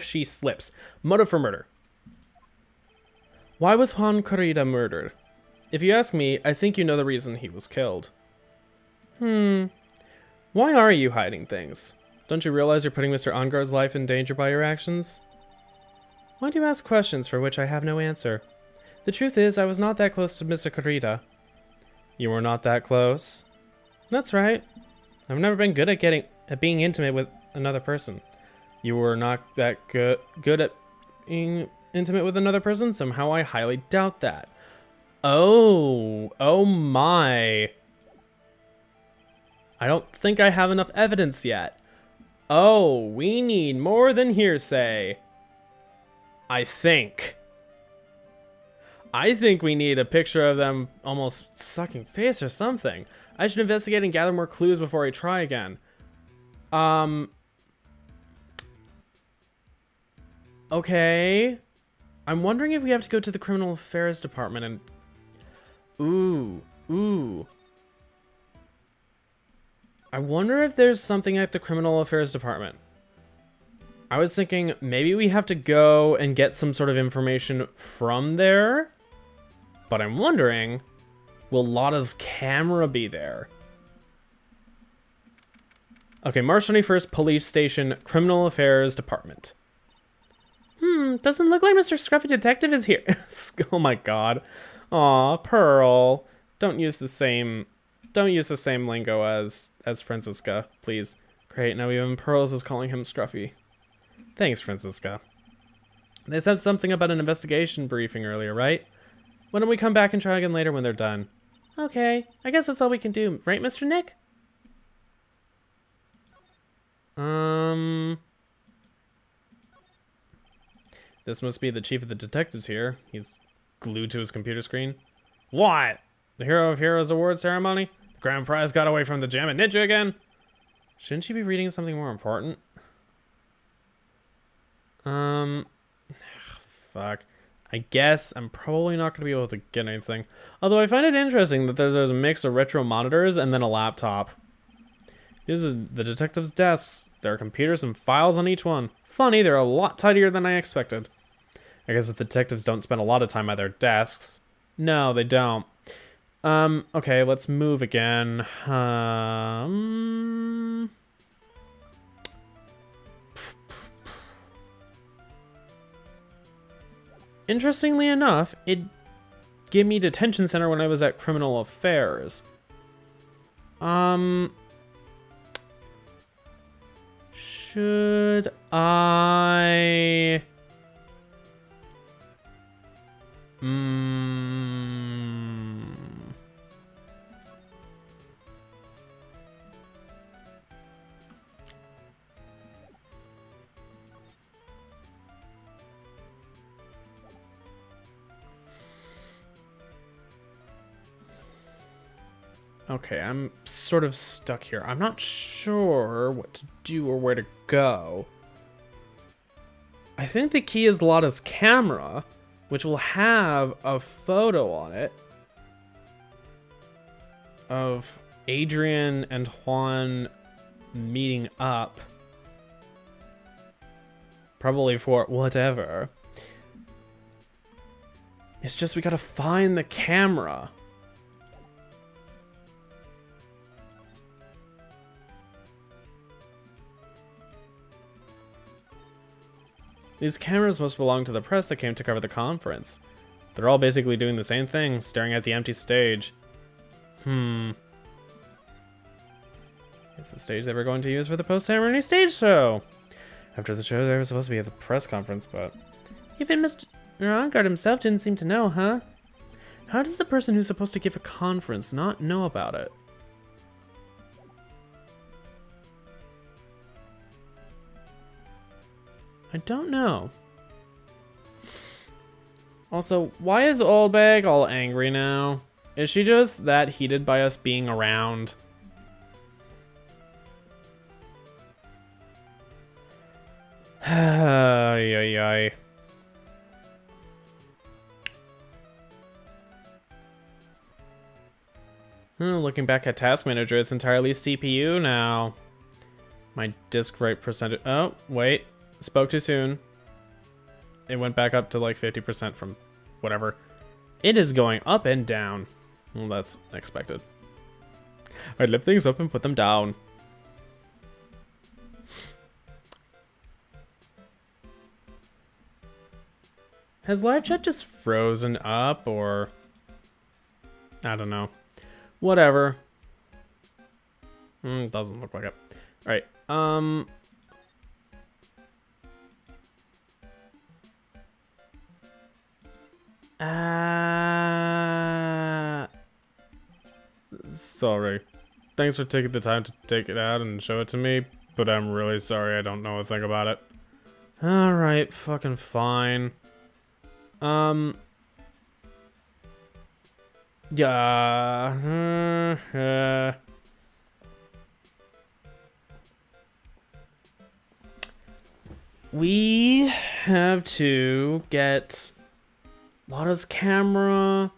she slips. Motive for murder. Why was Juan Kurita murdered? If you ask me, I think you know the reason he was killed. Why are you hiding things? Don't you realize you're putting Mr. Ungard's life in danger by your actions? Why do you ask questions for which I have no answer? The truth is, I was not that close to Mr. Kurita. You were not that close? That's right. I've never been good at being intimate with another person. You were not that good at being intimate with another person? Somehow I highly doubt that. Oh my. I don't think I have enough evidence yet. Oh, we need more than hearsay. I think we need a picture of them almost sucking face or something. I should investigate and gather more clues before I try again. Okay. I'm wondering if we have to go to the criminal affairs department and... Ooh. I wonder if there's something at the Criminal Affairs Department. I was thinking maybe we have to go and get some sort of information from there. But I'm wondering, will Lotta's camera be there? Okay, March 21st, Police Station, Criminal Affairs Department. Doesn't look like Mr. Scruffy Detective is here. Oh my god. Aw, Pearl. Don't use the same lingo as Francisca, please. Great, now even Pearls is calling him Scruffy. Thanks, Francisca. They said something about an investigation briefing earlier, right? Why don't we come back and try again later when they're done? Okay, I guess that's all we can do, right, Mr. Nick? This must be the chief of the detectives here. He's glued to his computer screen. What? The Hero of Heroes award ceremony? The grand prize got away from the jam at Ninja again? Shouldn't she be reading something more important? Fuck. I guess I'm probably not going to be able to get anything. Although I find it interesting that there's a mix of retro monitors and then a laptop. These are the detectives' desks. There are computers and files on each one. Funny, they're a lot tidier than I expected. I guess the detectives don't spend a lot of time at their desks. No, they don't. Okay, let's move again. Interestingly enough, it gave me detention center when I was at Criminal Affairs. Should I... Okay, I'm sort of stuck here. I'm not sure what to do or where to go. I think the key is Lotta's camera, which will have a photo on it of Adrian and Juan meeting up. Probably for whatever. It's just we gotta find the camera. These cameras must belong to the press that came to cover the conference. They're all basically doing the same thing, staring at the empty stage. Is the stage they were going to use for the post-ceremony stage show. After the show, they were supposed to be at the press conference, but... Even Mr. Ongard himself didn't seem to know, huh? How does the person who's supposed to give a conference not know about it? I don't know. Also, why is Oldbag all angry now? Is she just that heated by us being around? Ay, ay, ay. Looking back at Task Manager, it's entirely CPU now. My disk write percentage. Oh, wait. Spoke too soon. It went back up to like 50% from whatever. It is going up and down. Well, that's expected. I'd lift things up and put them down. Has live chat just frozen up or... I don't know. Whatever. Doesn't look like it. Alright, sorry. Thanks for taking the time to take it out and show it to me, but I'm really sorry I don't know a thing about it. Alright, fucking fine. Yeah. We have to get Lotta's camera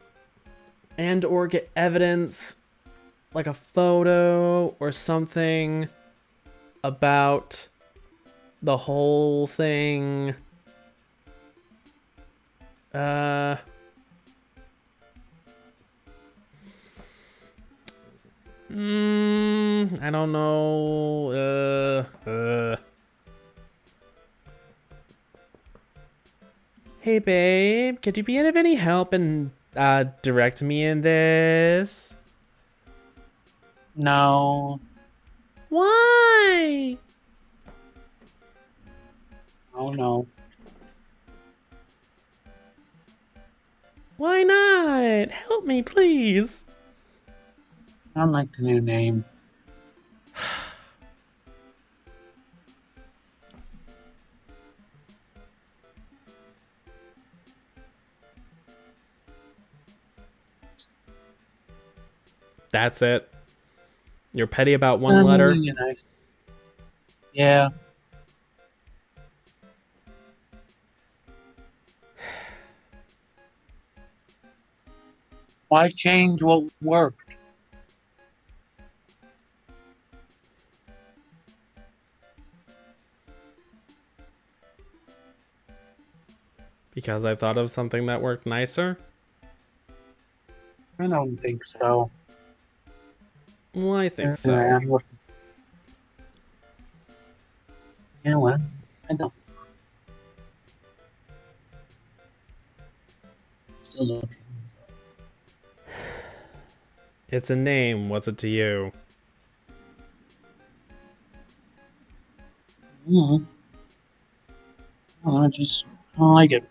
and or get evidence like a photo or something about the whole thing. I don't know. Hey, babe, could you be of any help and direct me in this? No. Why? Oh no. Why not? Help me, please. I don't like the new name. That's it. You're petty about one letter. Nice. Yeah. Why change what worked? Because I thought of something that worked nicer? I don't think so. Well, I think so. Yeah, well, I don't. Still looking. It's a name. What's it to you? I just don't like it.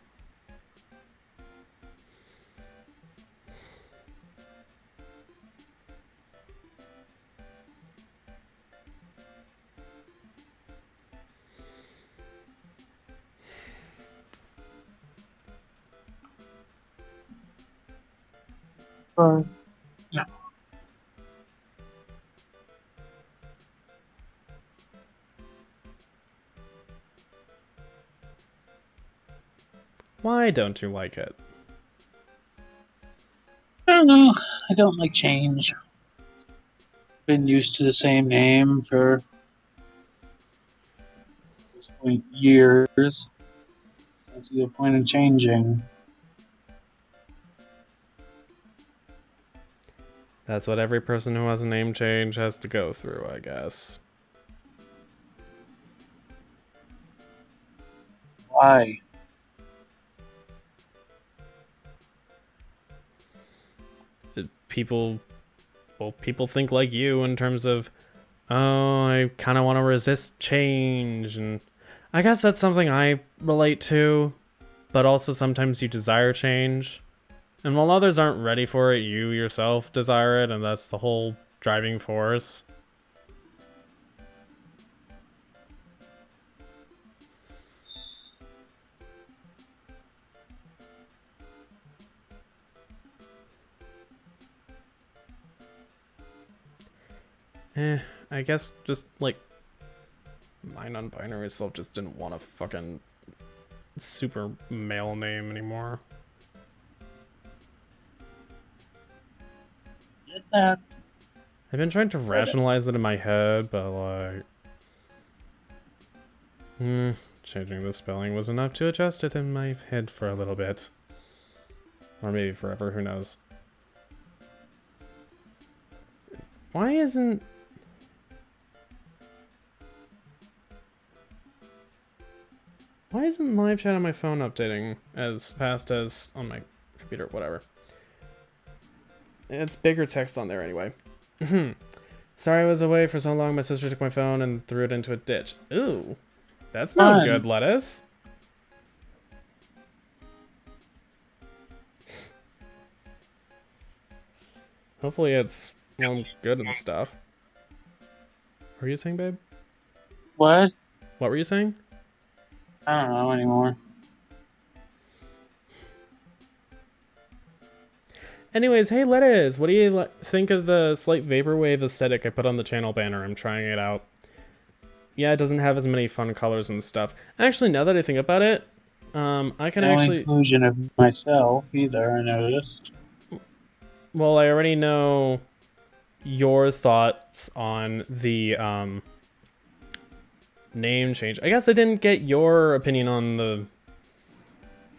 No. Why don't you like it? I don't know. I don't like change. Been used to the same name for at this point years. So I don't see the point of changing. That's what every person who has a name change has to go through, I guess. Why? People think like you in terms of, oh, I kind of want to resist change, and I guess that's something I relate to, but also sometimes you desire change, and while others aren't ready for it, you yourself desire it, and that's the whole driving force. I guess just, like, my non-binary self just didn't want a fucking super male name anymore. Get that? I've been trying to rationalize it in my head, but, like... changing the spelling was enough to adjust it in my head for a little bit. Or maybe forever, who knows. Why isn't live chat on my phone updating as fast as on my computer? Whatever. It's bigger text on there anyway. Sorry I was away for so long. My sister took my phone and threw it into a ditch. Ooh. That's not good, lettuce. Hopefully it's, well, good and stuff. What were you saying, babe? What? What were you saying? I don't know anymore. Anyways, hey lettuce, what do you think of the slight vaporwave aesthetic I put on the channel banner? I'm trying it out. Yeah, it doesn't have as many fun colors and stuff. Actually, now that I think about it, I can No actually... inclusion of myself either, I noticed. Well, I already know your thoughts on the name change. I guess I didn't get your opinion on the.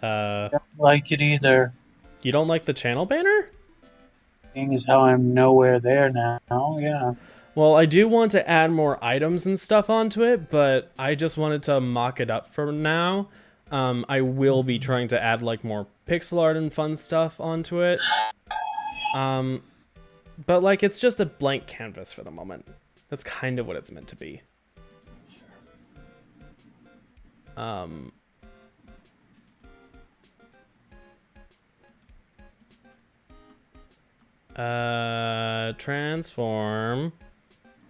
Don't like it either. You don't like the channel banner? Seeing as how I'm nowhere there now, yeah. Well, I do want to add more items and stuff onto it, but I just wanted to mock it up for now. I will be trying to add like more pixel art and fun stuff onto it. But like it's just a blank canvas for the moment. That's kind of what it's meant to be. Transform,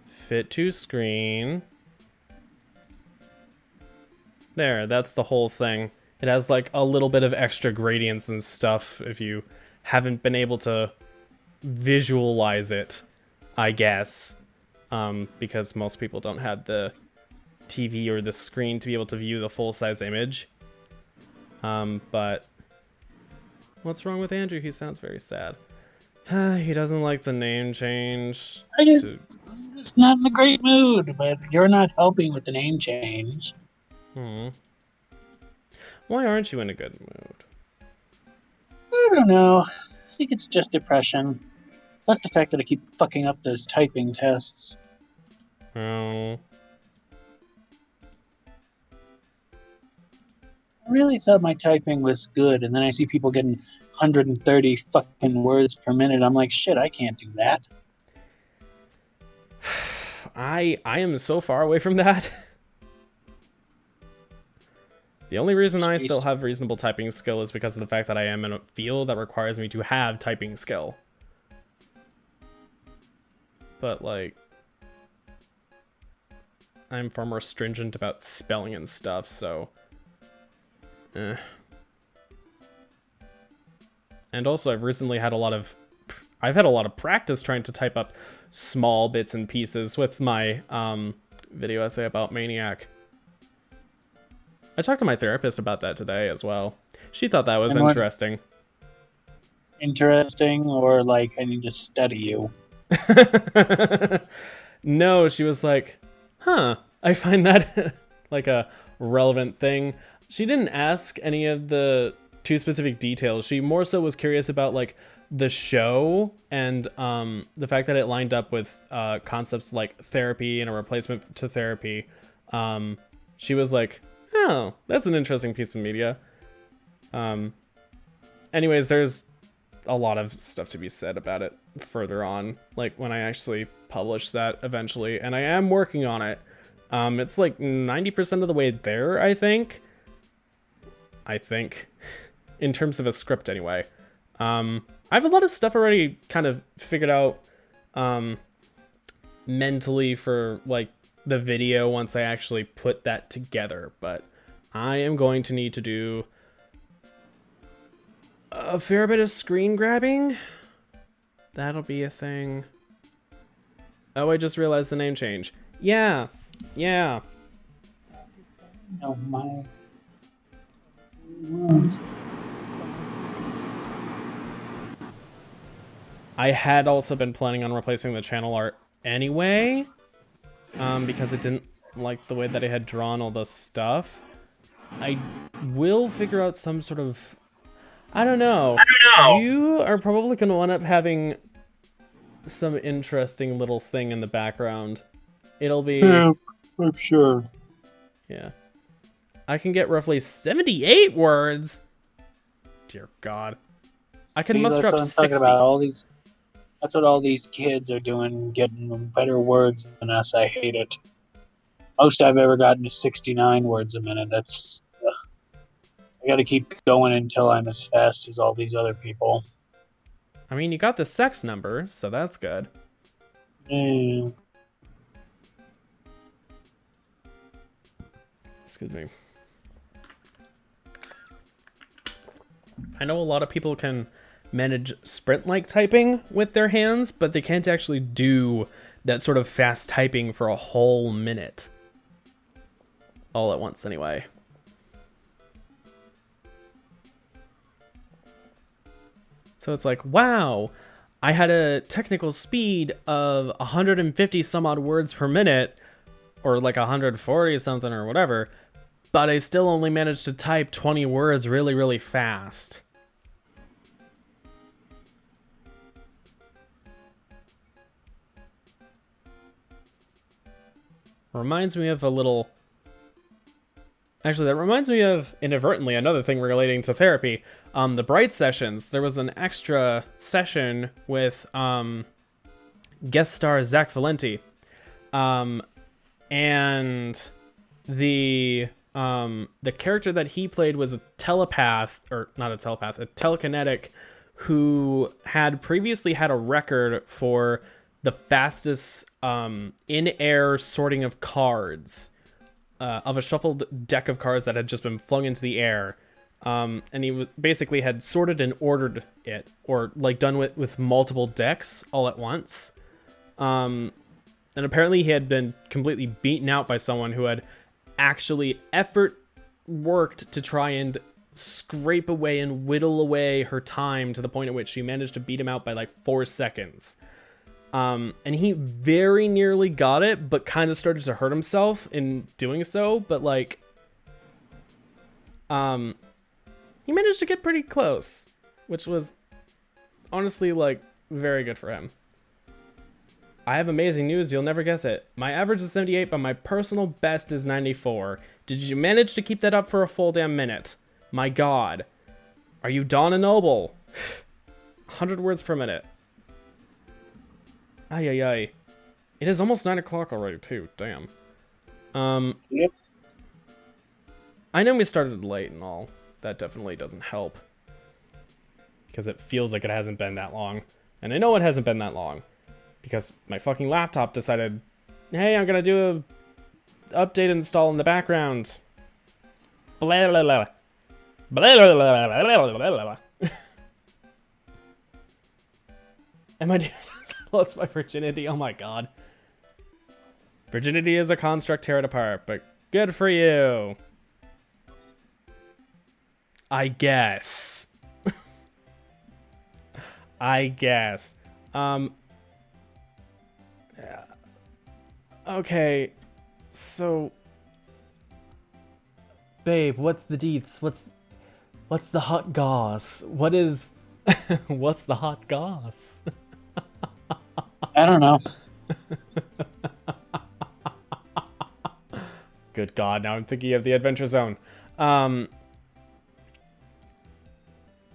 fit to screen. There, that's the whole thing. It has like a little bit of extra gradients and stuff if you haven't been able to visualize it, I guess. Because most people don't have the TV or the screen to be able to view the full-size image. But what's wrong with Andrew? He sounds very sad. He doesn't like the name change. It's not in a great mood, but you're not helping with the name change. Why aren't you in a good mood? I don't know. I think it's just depression. Plus the fact that I keep fucking up those typing tests. Oh. I really thought my typing was good, and then I see people getting 130 fucking words per minute. I'm like, shit, I can't do that. I am so far away from that. The only reason I still have reasonable typing skill is because of the fact that I am in a field that requires me to have typing skill. But, like, I'm far more stringent about spelling and stuff, so... And also, I've recently had a lot of... I've had a lot of practice trying to type up small bits and pieces with my video essay about Maniac. I talked to my therapist about that today as well. She thought that was interesting. Interesting, or like, I need to study you? No, she was like, huh, I find that like a relevant thing. She didn't ask any of the too specific details. She more so was curious about like the show and the fact that it lined up with concepts like therapy and a replacement to therapy. She was like, oh, that's an interesting piece of media. Anyways, there's a lot of stuff to be said about it further on, like when I actually publish that eventually, and I am working on it. It's like 90% of the way there, I think, in terms of a script anyway. I have a lot of stuff already kind of figured out mentally for like the video once I actually put that together, but I am going to need to do a fair bit of screen grabbing. That'll be a thing. Oh, I just realized the name change. Yeah. Oh my. I had also been planning on replacing the channel art anyway, because it didn't like the way that I had drawn all the stuff. I will figure out some sort of... I don't know. You are probably going to wind up having some interesting little thing in the background. It'll be... Yeah, I'm sure. Yeah. I can get roughly 78 words. Dear God. I can muster up 60. Talking about that's what all these kids are doing, getting better words than us. I hate it. Most I've ever gotten is 69 words a minute. That's... I gotta keep going until I'm as fast as all these other people. I mean, you got the sex number, so that's good. Excuse me. I know a lot of people can manage sprint-like typing with their hands, but they can't actually do that sort of fast typing for a whole minute. All at once, anyway. So it's like, wow, I had a technical speed of 150 some odd words per minute, or like 140 something or whatever, but I still only managed to type 20 words really, really fast. Reminds me of a little... Actually, that reminds me of, inadvertently, another thing relating to therapy. The Bright sessions. There was an extra session with guest star Zach Valenti. And the character that he played was a telepath, or not a telepath, a telekinetic, who had previously had a record for the fastest in-air sorting of cards, of a shuffled deck of cards that had just been flung into the air. And he basically had sorted and ordered it, or like done with multiple decks all at once. And apparently he had been completely beaten out by someone who had actually worked to try and scrape away and whittle away her time to the point at which she managed to beat him out by like 4 seconds. And he very nearly got it, but kind of started to hurt himself in doing so. But like, he managed to get pretty close, which was honestly like very good for him. I have amazing news, you'll never guess it. My average is 78, but my personal best is 94. Did you manage to keep that up for a full damn minute? My god. Are you Dawn and Noble? 100 words per minute. Ay, ay, ay. It is almost 9 o'clock already, too. Damn. Yep. I know we started late and all. That definitely doesn't help. Because it feels like it hasn't been that long. And I know it hasn't been that long. Because my fucking laptop decided, hey, I'm gonna do a update install in the background. Blah, blah, blah. Blah, blah, blah, blah, blah, blah, blah. Am I lost my virginity? Oh my god. Virginity is a construct, tear it apart, but good for you. I guess. I guess. Okay, so, babe, what's the deets? What's the hot goss? What is, what's the hot goss? I don't know. Good God, now I'm thinking of the Adventure Zone. And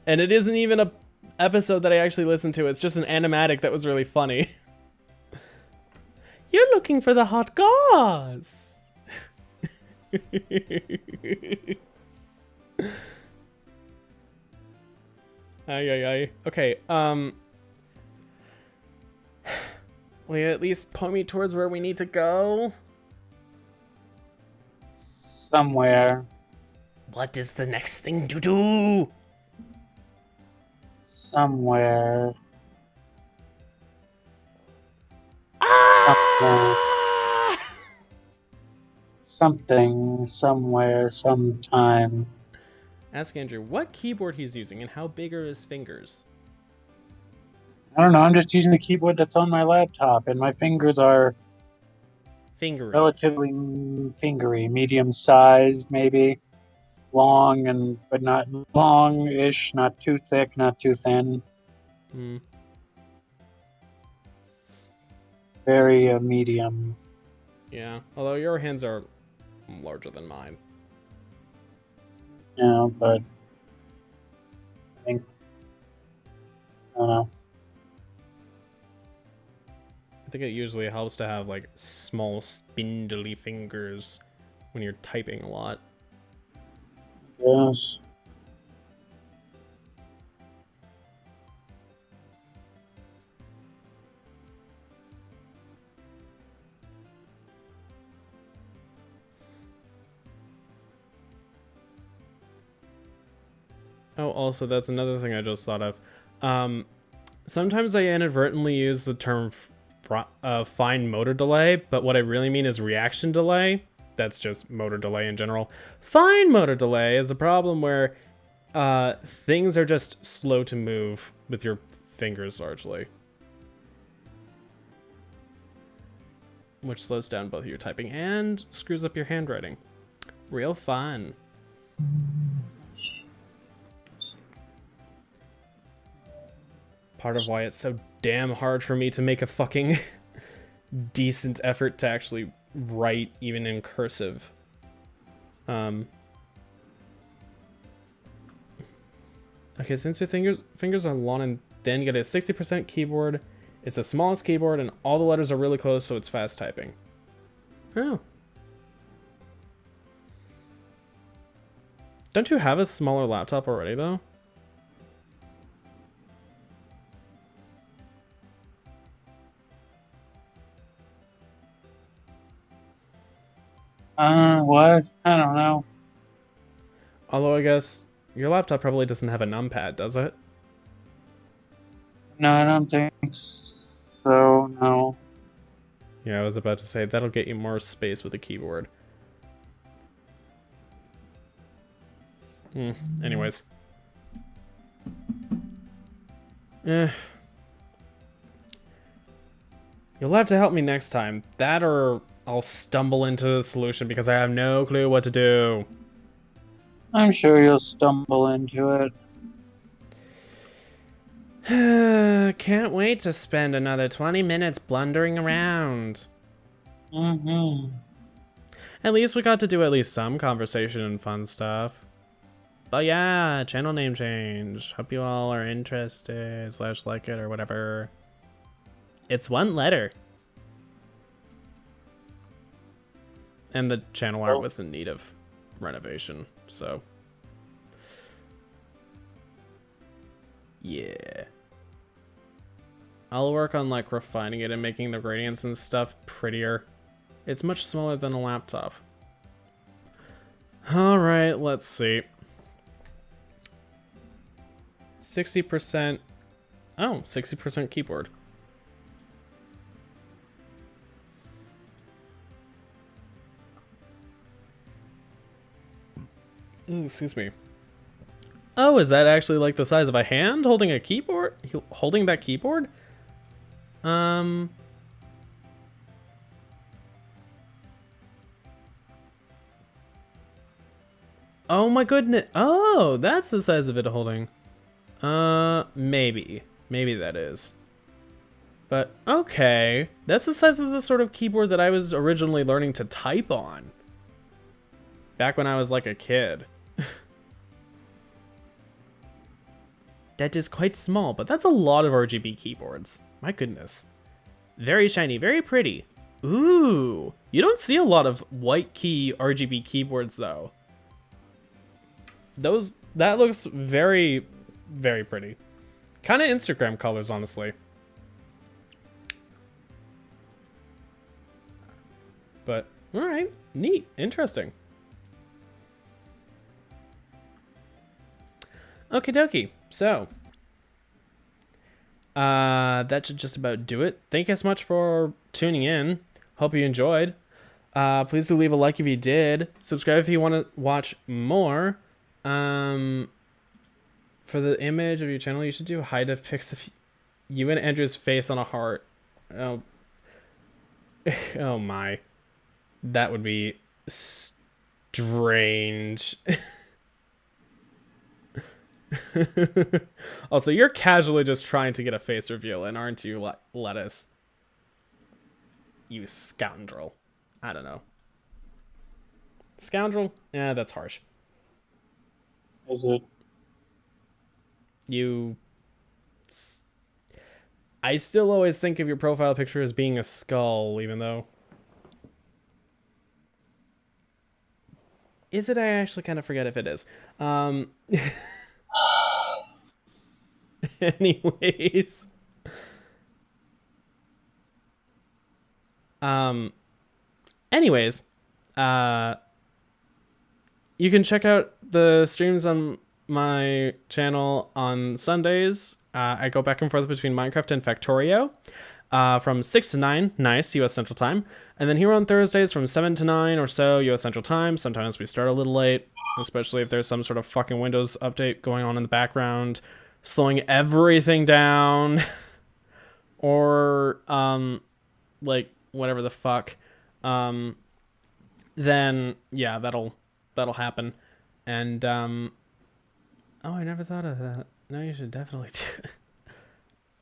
it isn't even a episode that I actually listened to. It's just an animatic that was really funny. You're looking for the hot goss. Ay, ay, ay. Okay, will you at least point me towards where we need to go? Somewhere. What is the next thing to do? Somewhere. Something, somewhere, sometime. Ask Andrew what keyboard he's using and how big are his fingers. I don't know, I'm just using the keyboard that's on my laptop, and my fingers are Fingery. relatively fingery, medium-sized, maybe. Long, but not long-ish, not too thick, not too thin. Hmm. Very medium. Yeah, although your hands are larger than mine. Yeah, but I think, I don't know. I think it usually helps to have like small spindly fingers when you're typing a lot. Yes. Oh, also, that's another thing I just thought of. Sometimes I inadvertently use the term fine motor delay, but what I really mean is reaction delay. That's just motor delay in general. Fine motor delay is a problem where things are just slow to move with your fingers largely. Which slows down both your typing and screws up your handwriting. Real fun. Part of why it's so damn hard for me to make a fucking decent effort to actually write even in cursive. Okay, since your fingers are long and thin, you get a 60% keyboard. It's the smallest keyboard and all the letters are really close, so it's fast typing. Oh. Don't you have a smaller laptop already, though? What? I don't know. Although I guess your laptop probably doesn't have a numpad, does it? No, I don't think so, no. Yeah, I was about to say, that'll get you more space with a keyboard. Anyways. You'll have to help me next time. That or I'll stumble into a solution because I have no clue what to do. I'm sure you'll stumble into it. Can't wait to spend another 20 minutes blundering around. Mm-hmm. At least we got to do at least some conversation and fun stuff. But yeah, channel name change. Hope you all are interested / like it or whatever. It's one letter. And the channel art was in need of renovation, so. Yeah. I'll work on like refining it and making the gradients and stuff prettier. It's much smaller than a laptop. Alright, let's see. 60%. Oh, 60% keyboard. Ooh, excuse me. Oh, is that actually like the size of a hand holding a keyboard? Holding that keyboard? Oh my goodness. Oh, that's the size of it holding. Maybe. Maybe that is. But, okay. That's the size of the sort of keyboard that I was originally learning to type on. Back when I was like a kid. That is quite small, but that's a lot of RGB keyboards. My goodness. Very shiny, very pretty. Ooh. You don't see a lot of white key RGB keyboards though. That looks very, very pretty. Kind of Instagram colors, honestly. But, alright. Neat. Interesting. Okie dokie. So, that should just about do it. Thank you so much for tuning in. Hope you enjoyed. Please do leave a like if you did. Subscribe if you want to watch more. For the image of your channel, you should do high def pics of you and Andrew's face on a heart. Oh, oh my. That would be strange. Also, you're casually just trying to get a face reveal in, aren't you, Lettuce? You scoundrel. I don't know. Scoundrel? Yeah, that's harsh. Is it? I still always think of your profile picture as being a skull, even though... Is it? I actually kind of forget if it is. Anyways. Anyways. You can check out the streams on my channel on Sundays. I go back and forth between Minecraft and Factorio. From 6 to 9, nice, US Central Time. And then here on Thursdays from 7 to 9 or so, US Central Time. Sometimes we start a little late, especially if there's some sort of fucking Windows update going on in the background. slowing everything down, or like whatever the fuck, then yeah, that'll happen. And oh, I never thought of that. No, you should definitely do it.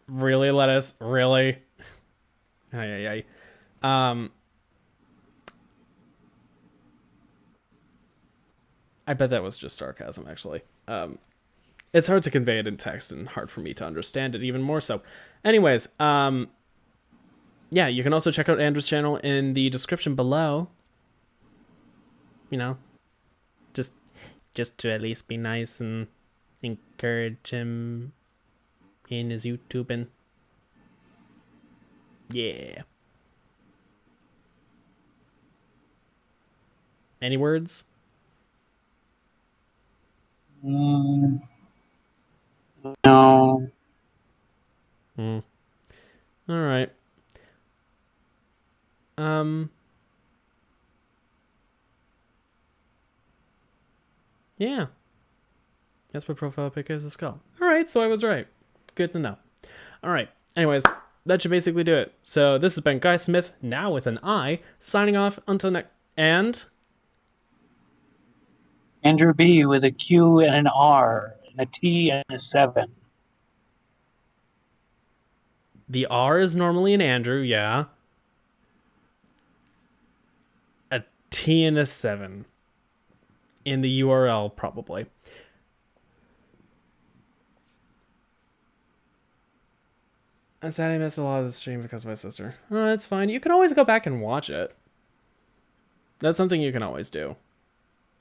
Really, Lettuce? Really? Ay. I bet that was just sarcasm, actually. It's hard to convey it in text and hard for me to understand it even more so. Anyways, yeah, you can also check out Andrew's channel in the description below. You know, just to at least be nice and encourage him in his YouTubing. Yeah. Any words? No. All right. Yeah. That's my profile pic is a skull. All right, so I was right. Good to know. All right. Anyways, that should basically do it. So this has been Guy Smith, now with an I, signing off until next. And Andrew B with a Q and an R and a T and a 7. the R is normally an Andrew, yeah. A T and a 7 in the URL, probably. I'm sad I missed a lot of the stream because of my sister. Oh, it's fine. You can always go back and watch it. That's something you can always do.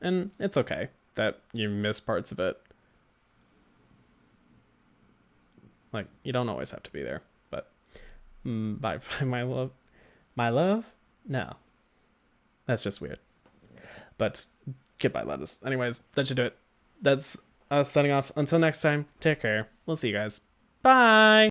And it's okay that you miss parts of it. Like, you don't always have to be there. But, bye, my love. My love? No. That's just weird. But, goodbye, Lettuce. Anyways, that should do it. That's us signing off. Until next time, take care. We'll see you guys. Bye!